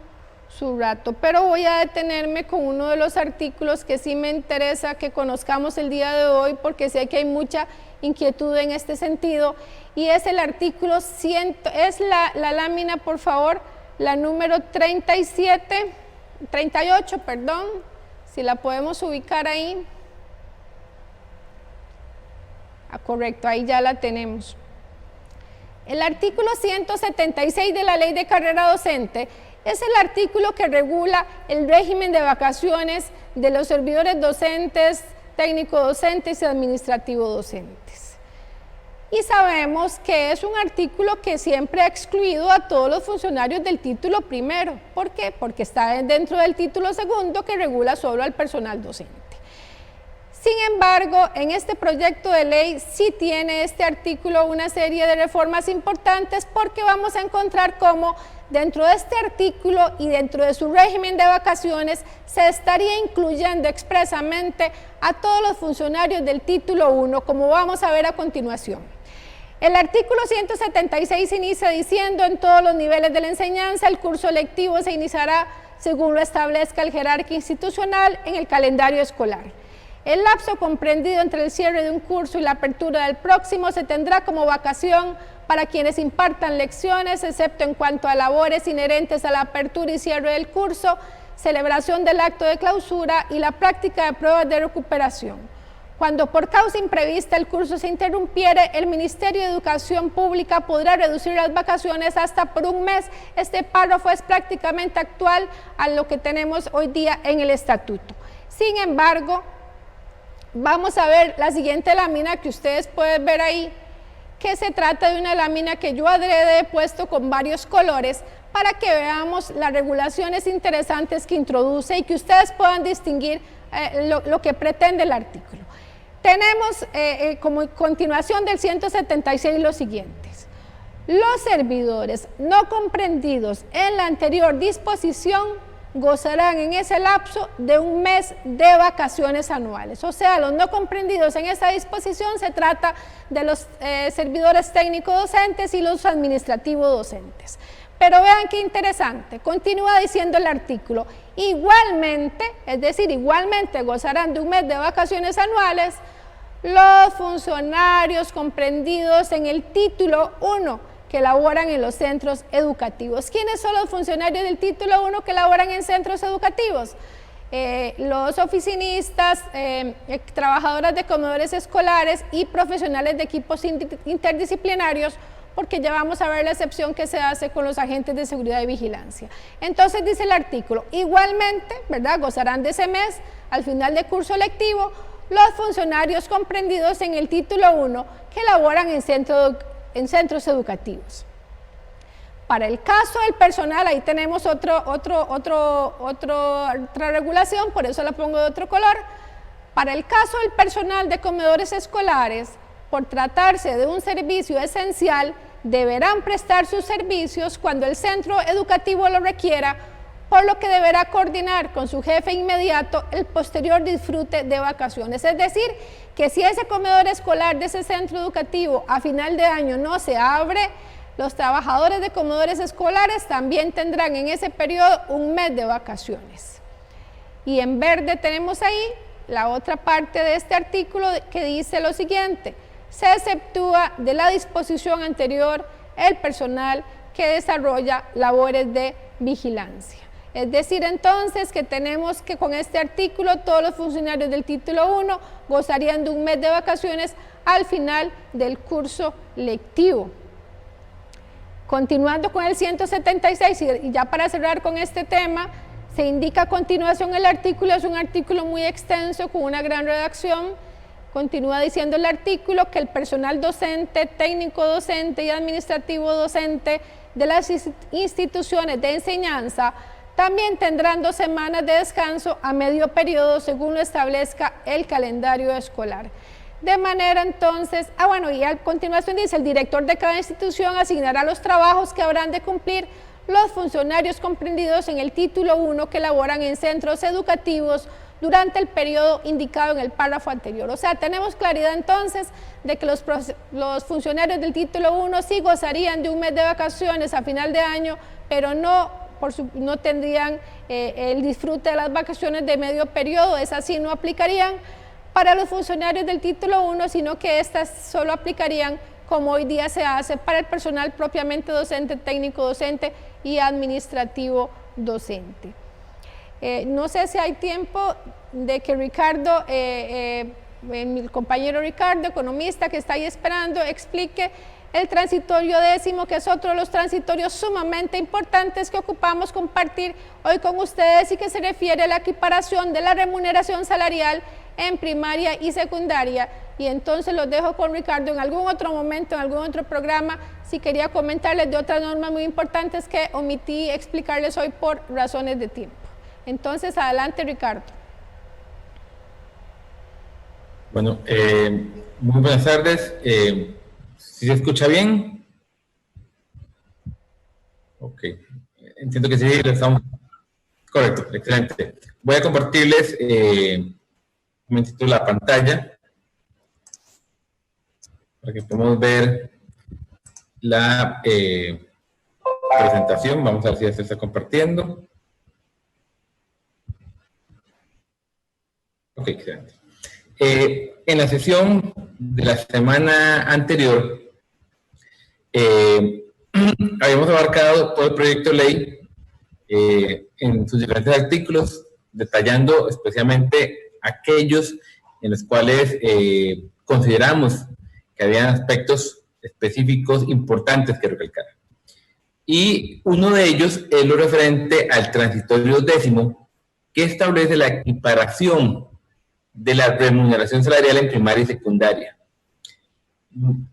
rato, pero voy a detenerme con uno de los artículos que sí me interesa que conozcamos el día de hoy, porque sé que hay mucha inquietud en este sentido, y es el artículo 100, es la lámina, por favor, la número 38, perdón, si la podemos ubicar ahí. Correcto, ahí ya la tenemos. El artículo 176 de la Ley de Carrera Docente es el artículo que regula el régimen de vacaciones de los servidores docentes, técnico-docentes y administrativo-docentes. Y sabemos que es un artículo que siempre ha excluido a todos los funcionarios del título primero. ¿Por qué? Porque está dentro del título segundo, que regula solo al personal docente. Sin embargo, en este proyecto de ley sí tiene este artículo una serie de reformas importantes, porque vamos a encontrar cómo dentro de este artículo y dentro de su régimen de vacaciones se estaría incluyendo expresamente a todos los funcionarios del título 1, como vamos a ver a continuación. El artículo 176 inicia diciendo: en todos los niveles de la enseñanza, el curso lectivo se iniciará según lo establezca el jerarca institucional en el calendario escolar. El lapso comprendido entre el cierre de un curso y la apertura del próximo se tendrá como vacación para quienes impartan lecciones, excepto en cuanto a labores inherentes a la apertura y cierre del curso, celebración del acto de clausura y la práctica de pruebas de recuperación. Cuando por causa imprevista el curso se interrumpiere, el Ministerio de Educación Pública podrá reducir las vacaciones hasta por un mes. Este párrafo es prácticamente actual a lo que tenemos hoy día en el estatuto. Sin embargo, vamos a ver la siguiente lámina que ustedes pueden ver ahí, que se trata de una lámina que yo adrede he puesto con varios colores para que veamos las regulaciones interesantes que introduce y que ustedes puedan distinguir lo que pretende el artículo. Tenemos como continuación del 176 los siguientes. Los servidores no comprendidos en la anterior disposición gozarán en ese lapso de un mes de vacaciones anuales. O sea, los no comprendidos en esa disposición se trata de los servidores técnico-docentes y los administrativo-docentes. Pero vean qué interesante, continúa diciendo el artículo, igualmente, es decir, igualmente gozarán de un mes de vacaciones anuales los funcionarios comprendidos en el título 1 que laboran en los centros educativos. ¿Quiénes son los funcionarios del título 1 que laboran en centros educativos? Los oficinistas, trabajadoras de comedores escolares y profesionales de equipos interdisciplinarios, porque ya vamos a ver la excepción que se hace con los agentes de seguridad y vigilancia. Entonces dice el artículo, igualmente, ¿verdad?, gozarán de ese mes, al final del curso lectivo, los funcionarios comprendidos en el título 1 que laboran en centros educativos. Para el caso del personal, ahí tenemos otra regulación, por eso la pongo de otro color. Para el caso del personal de comedores escolares, por tratarse de un servicio esencial, deberán prestar sus servicios cuando el centro educativo lo requiera, por lo que deberá coordinar con su jefe inmediato el posterior disfrute de vacaciones. Es decir, que si ese comedor escolar de ese centro educativo a final de año no se abre, los trabajadores de comedores escolares también tendrán en ese periodo un mes de vacaciones. Y en verde tenemos ahí la otra parte de este artículo que dice lo siguiente: se exceptúa de la disposición anterior el personal que desarrolla labores de vigilancia. Es decir, entonces, que tenemos que con este artículo todos los funcionarios del título 1 gozarían de un mes de vacaciones al final del curso lectivo. Continuando con el 176, y ya para cerrar con este tema, se indica a continuación el artículo, es un artículo muy extenso con una gran redacción. Continúa diciendo el artículo que el personal docente, técnico docente y administrativo docente de las instituciones de enseñanza también tendrán 2 semanas de descanso a medio periodo según lo establezca el calendario escolar. De manera entonces, y a continuación dice, el director de cada institución asignará los trabajos que habrán de cumplir los funcionarios comprendidos en el título 1 que laboran en centros educativos durante el periodo indicado en el párrafo anterior. O sea, tenemos claridad entonces de que los funcionarios del título 1 sí gozarían de un mes de vacaciones a final de año, pero no tendrían el disfrute de las vacaciones de medio periodo. Esas sí no aplicarían para los funcionarios del título 1, sino que estas solo aplicarían como hoy día se hace para el personal propiamente docente, técnico docente y administrativo docente. No sé si hay tiempo de que Ricardo, mi compañero Ricardo, economista que está ahí esperando, explique el transitorio 10º, que es otro de los transitorios sumamente importantes que ocupamos compartir hoy con ustedes y que se refiere a la equiparación de la remuneración salarial en primaria y secundaria. Y entonces los dejo con Ricardo en algún otro momento, en algún otro programa, si quería comentarles de otras normas muy importantes que omití explicarles hoy por razones de tiempo. Entonces, adelante, Ricardo. Bueno, muy buenas tardes. ¿Sí se escucha bien? Ok. Entiendo que sí, lo estamos... Correcto, excelente. Voy a compartirles un momentito la pantalla para que podamos ver la presentación. Vamos a ver si ya se está compartiendo. Ok, excelente. En la sesión de la semana anterior, habíamos abarcado todo el proyecto de ley en sus diferentes artículos, detallando especialmente aquellos en los cuales consideramos que habían aspectos específicos importantes que recalcar. Y uno de ellos es lo referente al transitorio 10º, que establece la equiparación de la remuneración salarial en primaria y secundaria.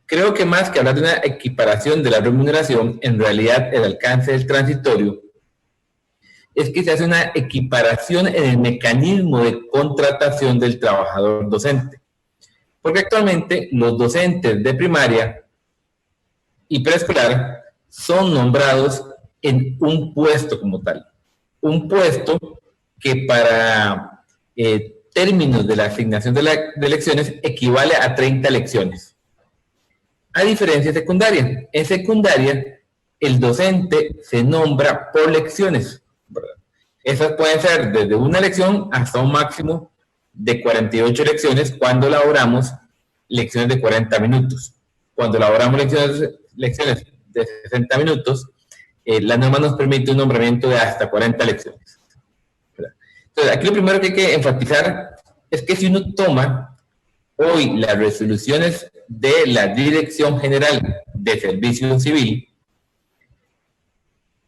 Creo que más que hablar de una equiparación de la remuneración, en realidad el alcance del transitorio es que se hace una equiparación en el mecanismo de contratación del trabajador docente. Porque actualmente los docentes de primaria y preescolar son nombrados en un puesto como tal. Un puesto que para términos de la asignación de lecciones equivale a 30 lecciones. A diferencia de secundaria. En secundaria, el docente se nombra por lecciones, ¿verdad? Esas pueden ser desde una lección hasta un máximo de 48 lecciones cuando elaboramos lecciones de 40 minutos. Cuando elaboramos lecciones de 60 minutos, la norma nos permite un nombramiento de hasta 40 lecciones. ¿Verdad? Entonces, aquí lo primero que hay que enfatizar es que si uno toma hoy las resoluciones de la Dirección General de Servicio Civil,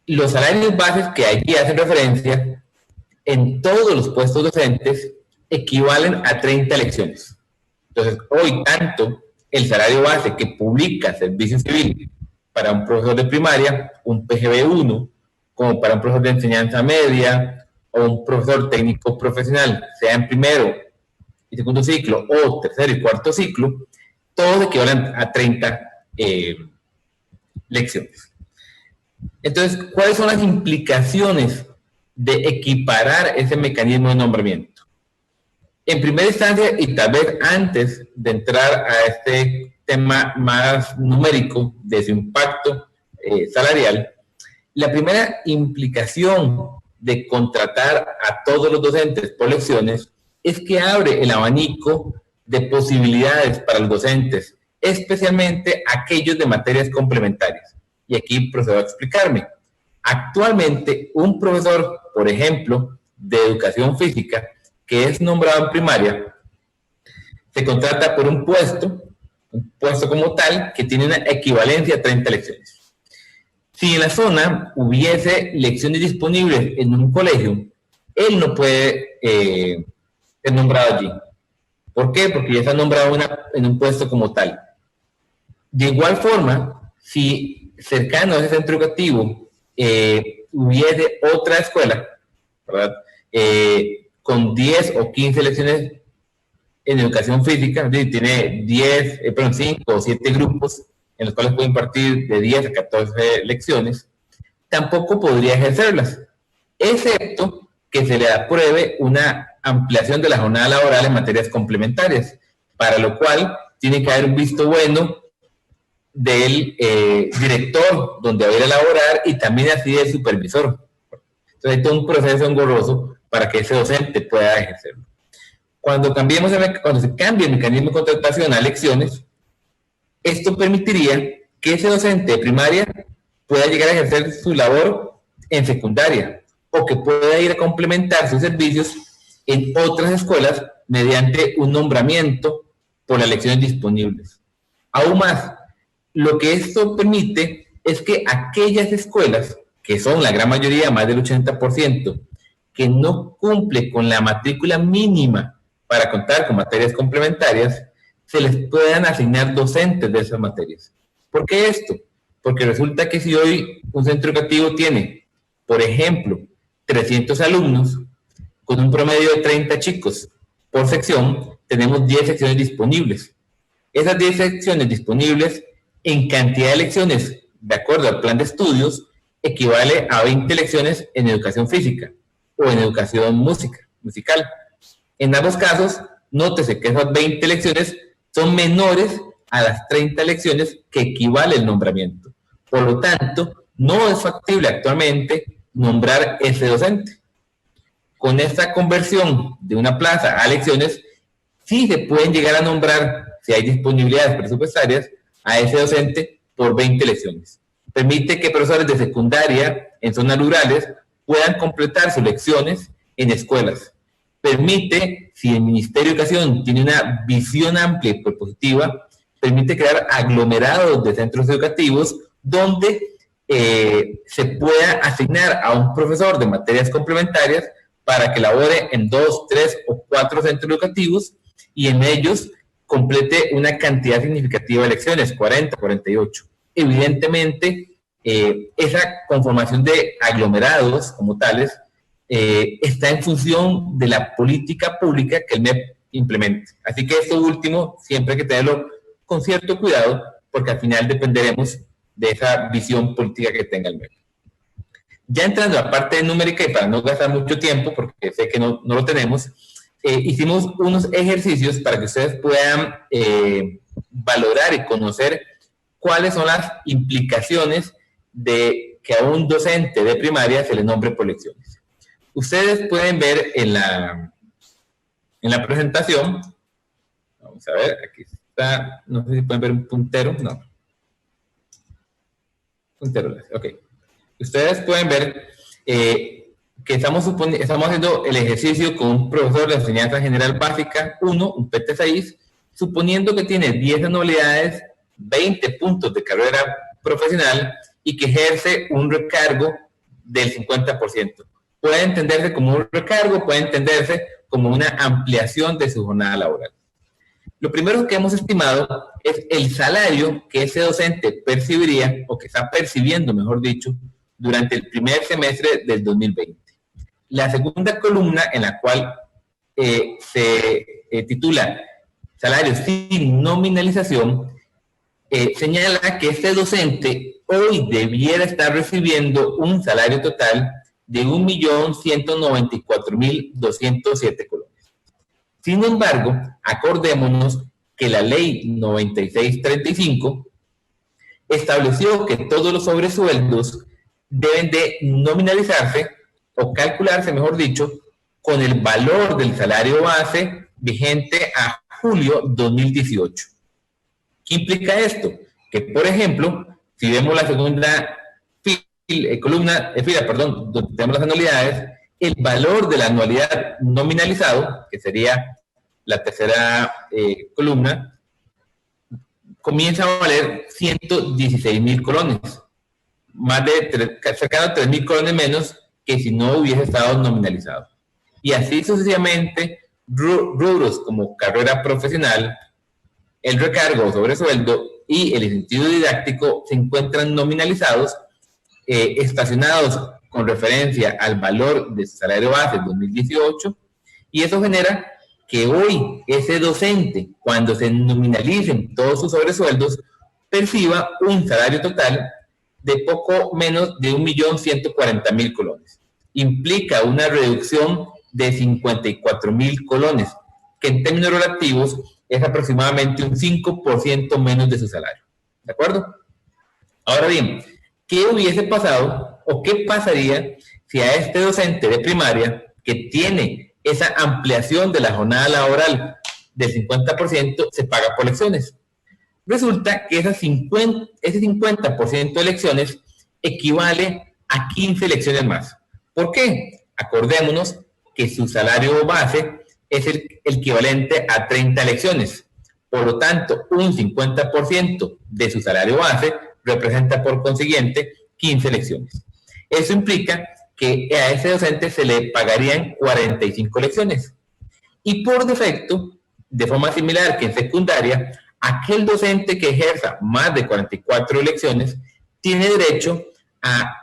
los salarios bases que allí hacen referencia en todos los puestos docentes equivalen a 30 lecciones. Entonces, hoy tanto el salario base que publica Servicio Civil para un profesor de primaria, un PGB1, como para un profesor de enseñanza media o un profesor técnico profesional, sea en primero y segundo ciclo o tercero y cuarto ciclo, todos equivalen a 30 lecciones. Entonces, ¿cuáles son las implicaciones de equiparar ese mecanismo de nombramiento? En primera instancia, y tal vez antes de entrar a este tema más numérico de su impacto salarial, la primera implicación de contratar a todos los docentes por lecciones es que abre el abanico de posibilidades para los docentes, especialmente aquellos de materias complementarias. Y aquí procedo a explicarme. Actualmente, un profesor, por ejemplo, de educación física, que es nombrado en primaria, se contrata por un puesto como tal, que tiene una equivalencia a 30 lecciones. Si en la zona hubiese lecciones disponibles en un colegio, él no puede ser nombrado allí. ¿Por qué? Porque ya está nombrado en un puesto como tal. De igual forma, si cercano a ese centro educativo hubiese otra escuela, ¿verdad? Con 10 o 15 lecciones en educación física, tiene 5 o 7 grupos en los cuales puede impartir de 10 a 14 lecciones, tampoco podría ejercerlas, excepto que se le apruebe una ampliación de la jornada laboral en materias complementarias, para lo cual tiene que haber un visto bueno del director donde va a ir a laborar y también así del supervisor. Entonces hay todo un proceso engorroso para que ese docente pueda ejercerlo. Cuando se cambie el mecanismo de contratación a lecciones, esto permitiría que ese docente de primaria pueda llegar a ejercer su labor en secundaria o que pueda ir a complementar sus servicios en otras escuelas mediante un nombramiento por las lecciones disponibles. Aún más, lo que esto permite es que aquellas escuelas, que son la gran mayoría, más del 80%, que no cumple con la matrícula mínima para contar con materias complementarias, se les puedan asignar docentes de esas materias. ¿Por qué esto? Porque resulta que si hoy un centro educativo tiene, por ejemplo, 300 alumnos, con un promedio de 30 chicos por sección, tenemos 10 secciones disponibles. Esas 10 secciones disponibles, en cantidad de lecciones, de acuerdo al plan de estudios, equivale a 20 lecciones en educación física o en educación musical. En ambos casos, nótese que esas 20 lecciones son menores a las 30 lecciones que equivale el nombramiento. Por lo tanto, no es factible actualmente nombrar ese docente. Con esta conversión de una plaza a lecciones, sí se pueden llegar a nombrar, si hay disponibilidades presupuestarias, a ese docente por 20 lecciones. Permite que profesores de secundaria en zonas rurales puedan completar sus lecciones en escuelas. Permite, si el Ministerio de Educación tiene una visión amplia y propositiva, permite crear aglomerados de centros educativos donde se pueda asignar a un profesor de materias complementarias para que labore en 2, 3 o 4 centros educativos y en ellos complete una cantidad significativa de lecciones, 40, 48. Evidentemente, esa conformación de aglomerados como tales está en función de la política pública que el MEP implemente. Así que esto último siempre hay que tenerlo con cierto cuidado, porque al final dependeremos de esa visión política que tenga el MEP. Ya entrando a la parte numérica, y para no gastar mucho tiempo, porque sé que no lo tenemos, hicimos unos ejercicios para que ustedes puedan valorar y conocer cuáles son las implicaciones de que a un docente de primaria se le nombre por lecciones. Ustedes pueden ver en la presentación, vamos a ver, aquí está, no sé si pueden ver un puntero, no. Puntero, ok. Ustedes pueden ver que estamos haciendo el ejercicio con un profesor de enseñanza general básica 1, un PT6, suponiendo que tiene 10 anualidades, 20 puntos de carrera profesional y que ejerce un recargo del 50%. Puede entenderse como un recargo, puede entenderse como una ampliación de su jornada laboral. Lo primero que hemos estimado es el salario que ese docente percibiría, o que está percibiendo, mejor dicho, durante el primer semestre del 2020. La segunda columna, en la cual se titula Salarios sin nominalización, señala que este docente hoy debiera estar recibiendo un salario total de 1.194.207 colones. Sin embargo, acordémonos que la ley 9635 estableció que todos los sobresueldos deben de nominalizarse o calcularse, mejor dicho, con el valor del salario base vigente a julio 2018. ¿Qué implica esto? Que, por ejemplo, si vemos la segunda fila, donde tenemos las anualidades, el valor de la anualidad nominalizado, que sería la tercera columna, comienza a valer 116.000 colones, más de cercano a 3.000 colones menos que si no hubiese estado nominalizado. Y así sucesivamente, rubros como carrera profesional, el recargo o sobresueldo y el incentivo didáctico se encuentran nominalizados, estacionados con referencia al valor de su salario base del 2018, y eso genera que hoy ese docente, cuando se nominalicen todos sus sobresueldos, perciba un salario total de poco menos de 1.140.000 colones. Implica una reducción de 54.000 colones, que en términos relativos es aproximadamente un 5% menos de su salario. ¿De acuerdo? Ahora bien, ¿qué hubiese pasado o qué pasaría si a este docente de primaria que tiene esa ampliación de la jornada laboral del 50% se paga por lecciones? Resulta que ese 50% de lecciones equivale a 15 lecciones más. ¿Por qué? Acordémonos que su salario base es el equivalente a 30 lecciones. Por lo tanto, un 50% de su salario base representa por consiguiente 15 lecciones. Eso implica que a ese docente se le pagarían 45 lecciones. Y por defecto, de forma similar que en secundaria, aquel docente que ejerza más de 44 lecciones tiene derecho a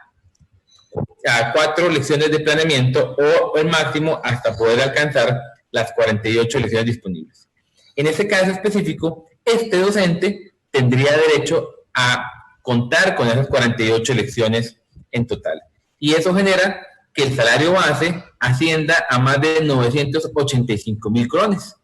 4 lecciones de planeamiento o el máximo hasta poder alcanzar las 48 lecciones disponibles. En este caso específico, este docente tendría derecho a contar con esas 48 lecciones en total. Y eso genera que el salario base ascienda a más de 985.000 colones,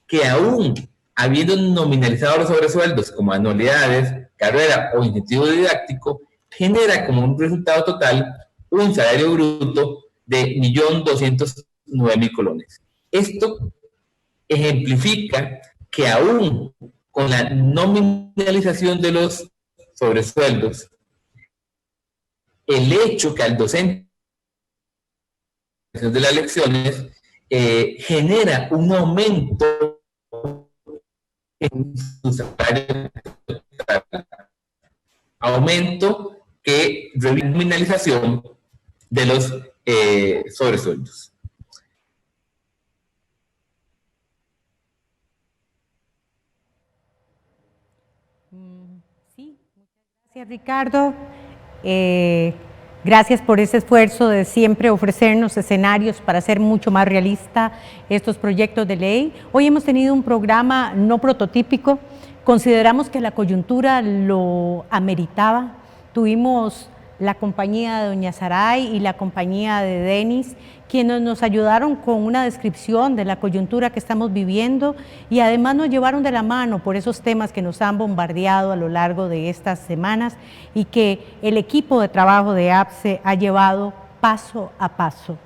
que aún habiendo nominalizado los sobresueldos como anualidades, carrera o incentivo didáctico, genera como un resultado total un salario bruto de 1.209.000 colones. Esto ejemplifica que aún con la nominalización de los sobresueldos, el hecho que al docente de las lecciones genera un aumento en su salario total, aumento que revisa la nominalización de los sobresueldos. Sí, muchas gracias, Ricardo. Gracias por ese esfuerzo de siempre ofrecernos escenarios para hacer mucho más realista estos proyectos de ley. Hoy hemos tenido un programa no prototípico. Consideramos que la coyuntura lo ameritaba. Tuvimos la compañía de doña Saray y la compañía de Denis, quienes nos ayudaron con una descripción de la coyuntura que estamos viviendo y además nos llevaron de la mano por esos temas que nos han bombardeado a lo largo de estas semanas y que el equipo de trabajo de APSE ha llevado paso a paso.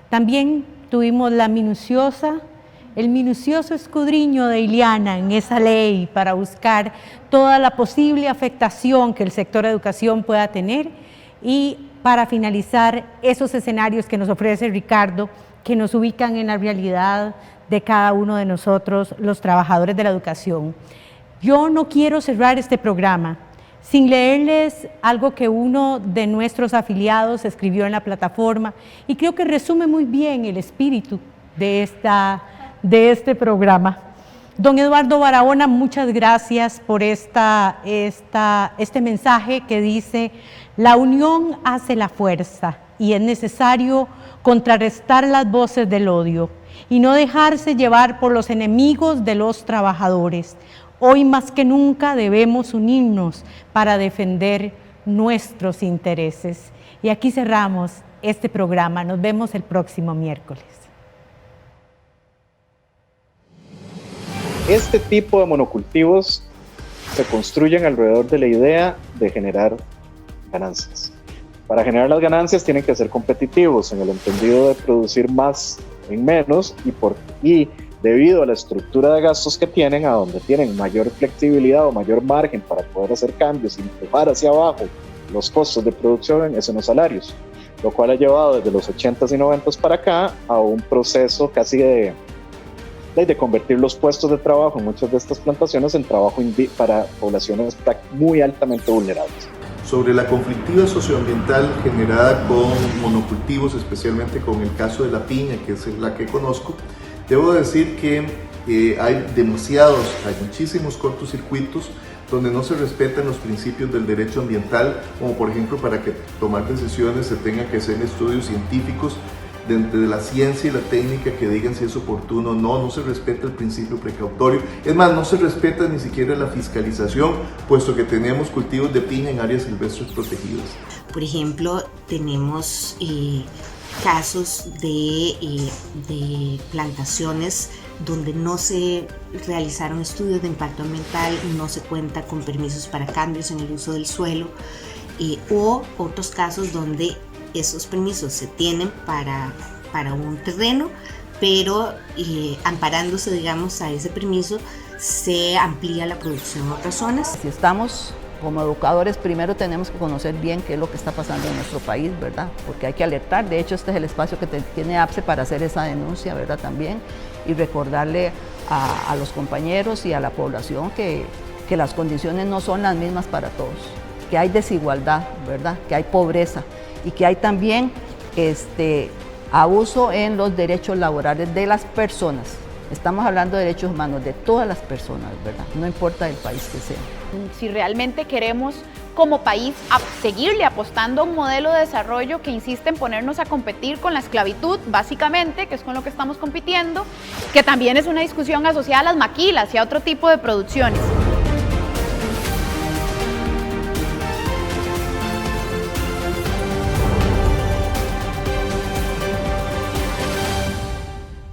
También tuvimos el minucioso escudriño de Ileana en esa ley para buscar toda la posible afectación que el sector de educación pueda tener y para finalizar esos escenarios que nos ofrece Ricardo, que nos ubican en la realidad de cada uno de nosotros, los trabajadores de la educación. Yo no quiero cerrar este programa sin leerles algo que uno de nuestros afiliados escribió en la plataforma y creo que resume muy bien el espíritu de este programa. Don Eduardo Barahona, muchas gracias por este mensaje que dice: la unión hace la fuerza y es necesario contrarrestar las voces del odio y no dejarse llevar por los enemigos de los trabajadores. Hoy más que nunca debemos unirnos para defender nuestros intereses. Y aquí cerramos este programa. Nos vemos el próximo miércoles. Este tipo de monocultivos se construyen alrededor de la idea de generar ganancias. Para generar las ganancias tienen que ser competitivos en el entendido de producir más en menos y debido a la estructura de gastos que tienen, a donde tienen mayor flexibilidad o mayor margen para poder hacer cambios y empujar hacia abajo los costos de producción en los salarios, lo cual ha llevado desde los 80s y 90s para acá a un proceso casi de convertir los puestos de trabajo en muchas de estas plantaciones en trabajo para poblaciones muy altamente vulnerables. Sobre la conflictiva socioambiental generada con monocultivos, especialmente con el caso de la piña, que es la que conozco, debo decir que hay muchísimos cortocircuitos donde no se respetan los principios del derecho ambiental, como por ejemplo para que tomar decisiones se tengan que hacer estudios científicos de la ciencia y la técnica que digan si es oportuno o no se respeta el principio precautorio. Es más, no se respeta ni siquiera la fiscalización, puesto que tenemos cultivos de piña en áreas silvestres protegidas. Por ejemplo, tenemos casos de plantaciones donde no se realizaron estudios de impacto ambiental, no se cuenta con permisos para cambios en el uso del suelo, o otros casos donde esos permisos se tienen para un terreno, pero amparándose, digamos, a ese permiso, se amplía la producción en otras zonas. Si estamos como educadores, primero tenemos que conocer bien qué es lo que está pasando en nuestro país, ¿verdad? Porque hay que alertar. De hecho, este es el espacio que tiene APSE para hacer esa denuncia, ¿verdad? También, y recordarle a los compañeros y a la población que las condiciones no son las mismas para todos, que hay desigualdad, ¿verdad? Que hay pobreza y que hay también abuso en los derechos laborales de las personas. Estamos hablando de derechos humanos de todas las personas, ¿verdad? No importa el país que sea. Si realmente queremos como país seguirle apostando a un modelo de desarrollo que insiste en ponernos a competir con la esclavitud, básicamente, que es con lo que estamos compitiendo, que también es una discusión asociada a las maquilas y a otro tipo de producciones.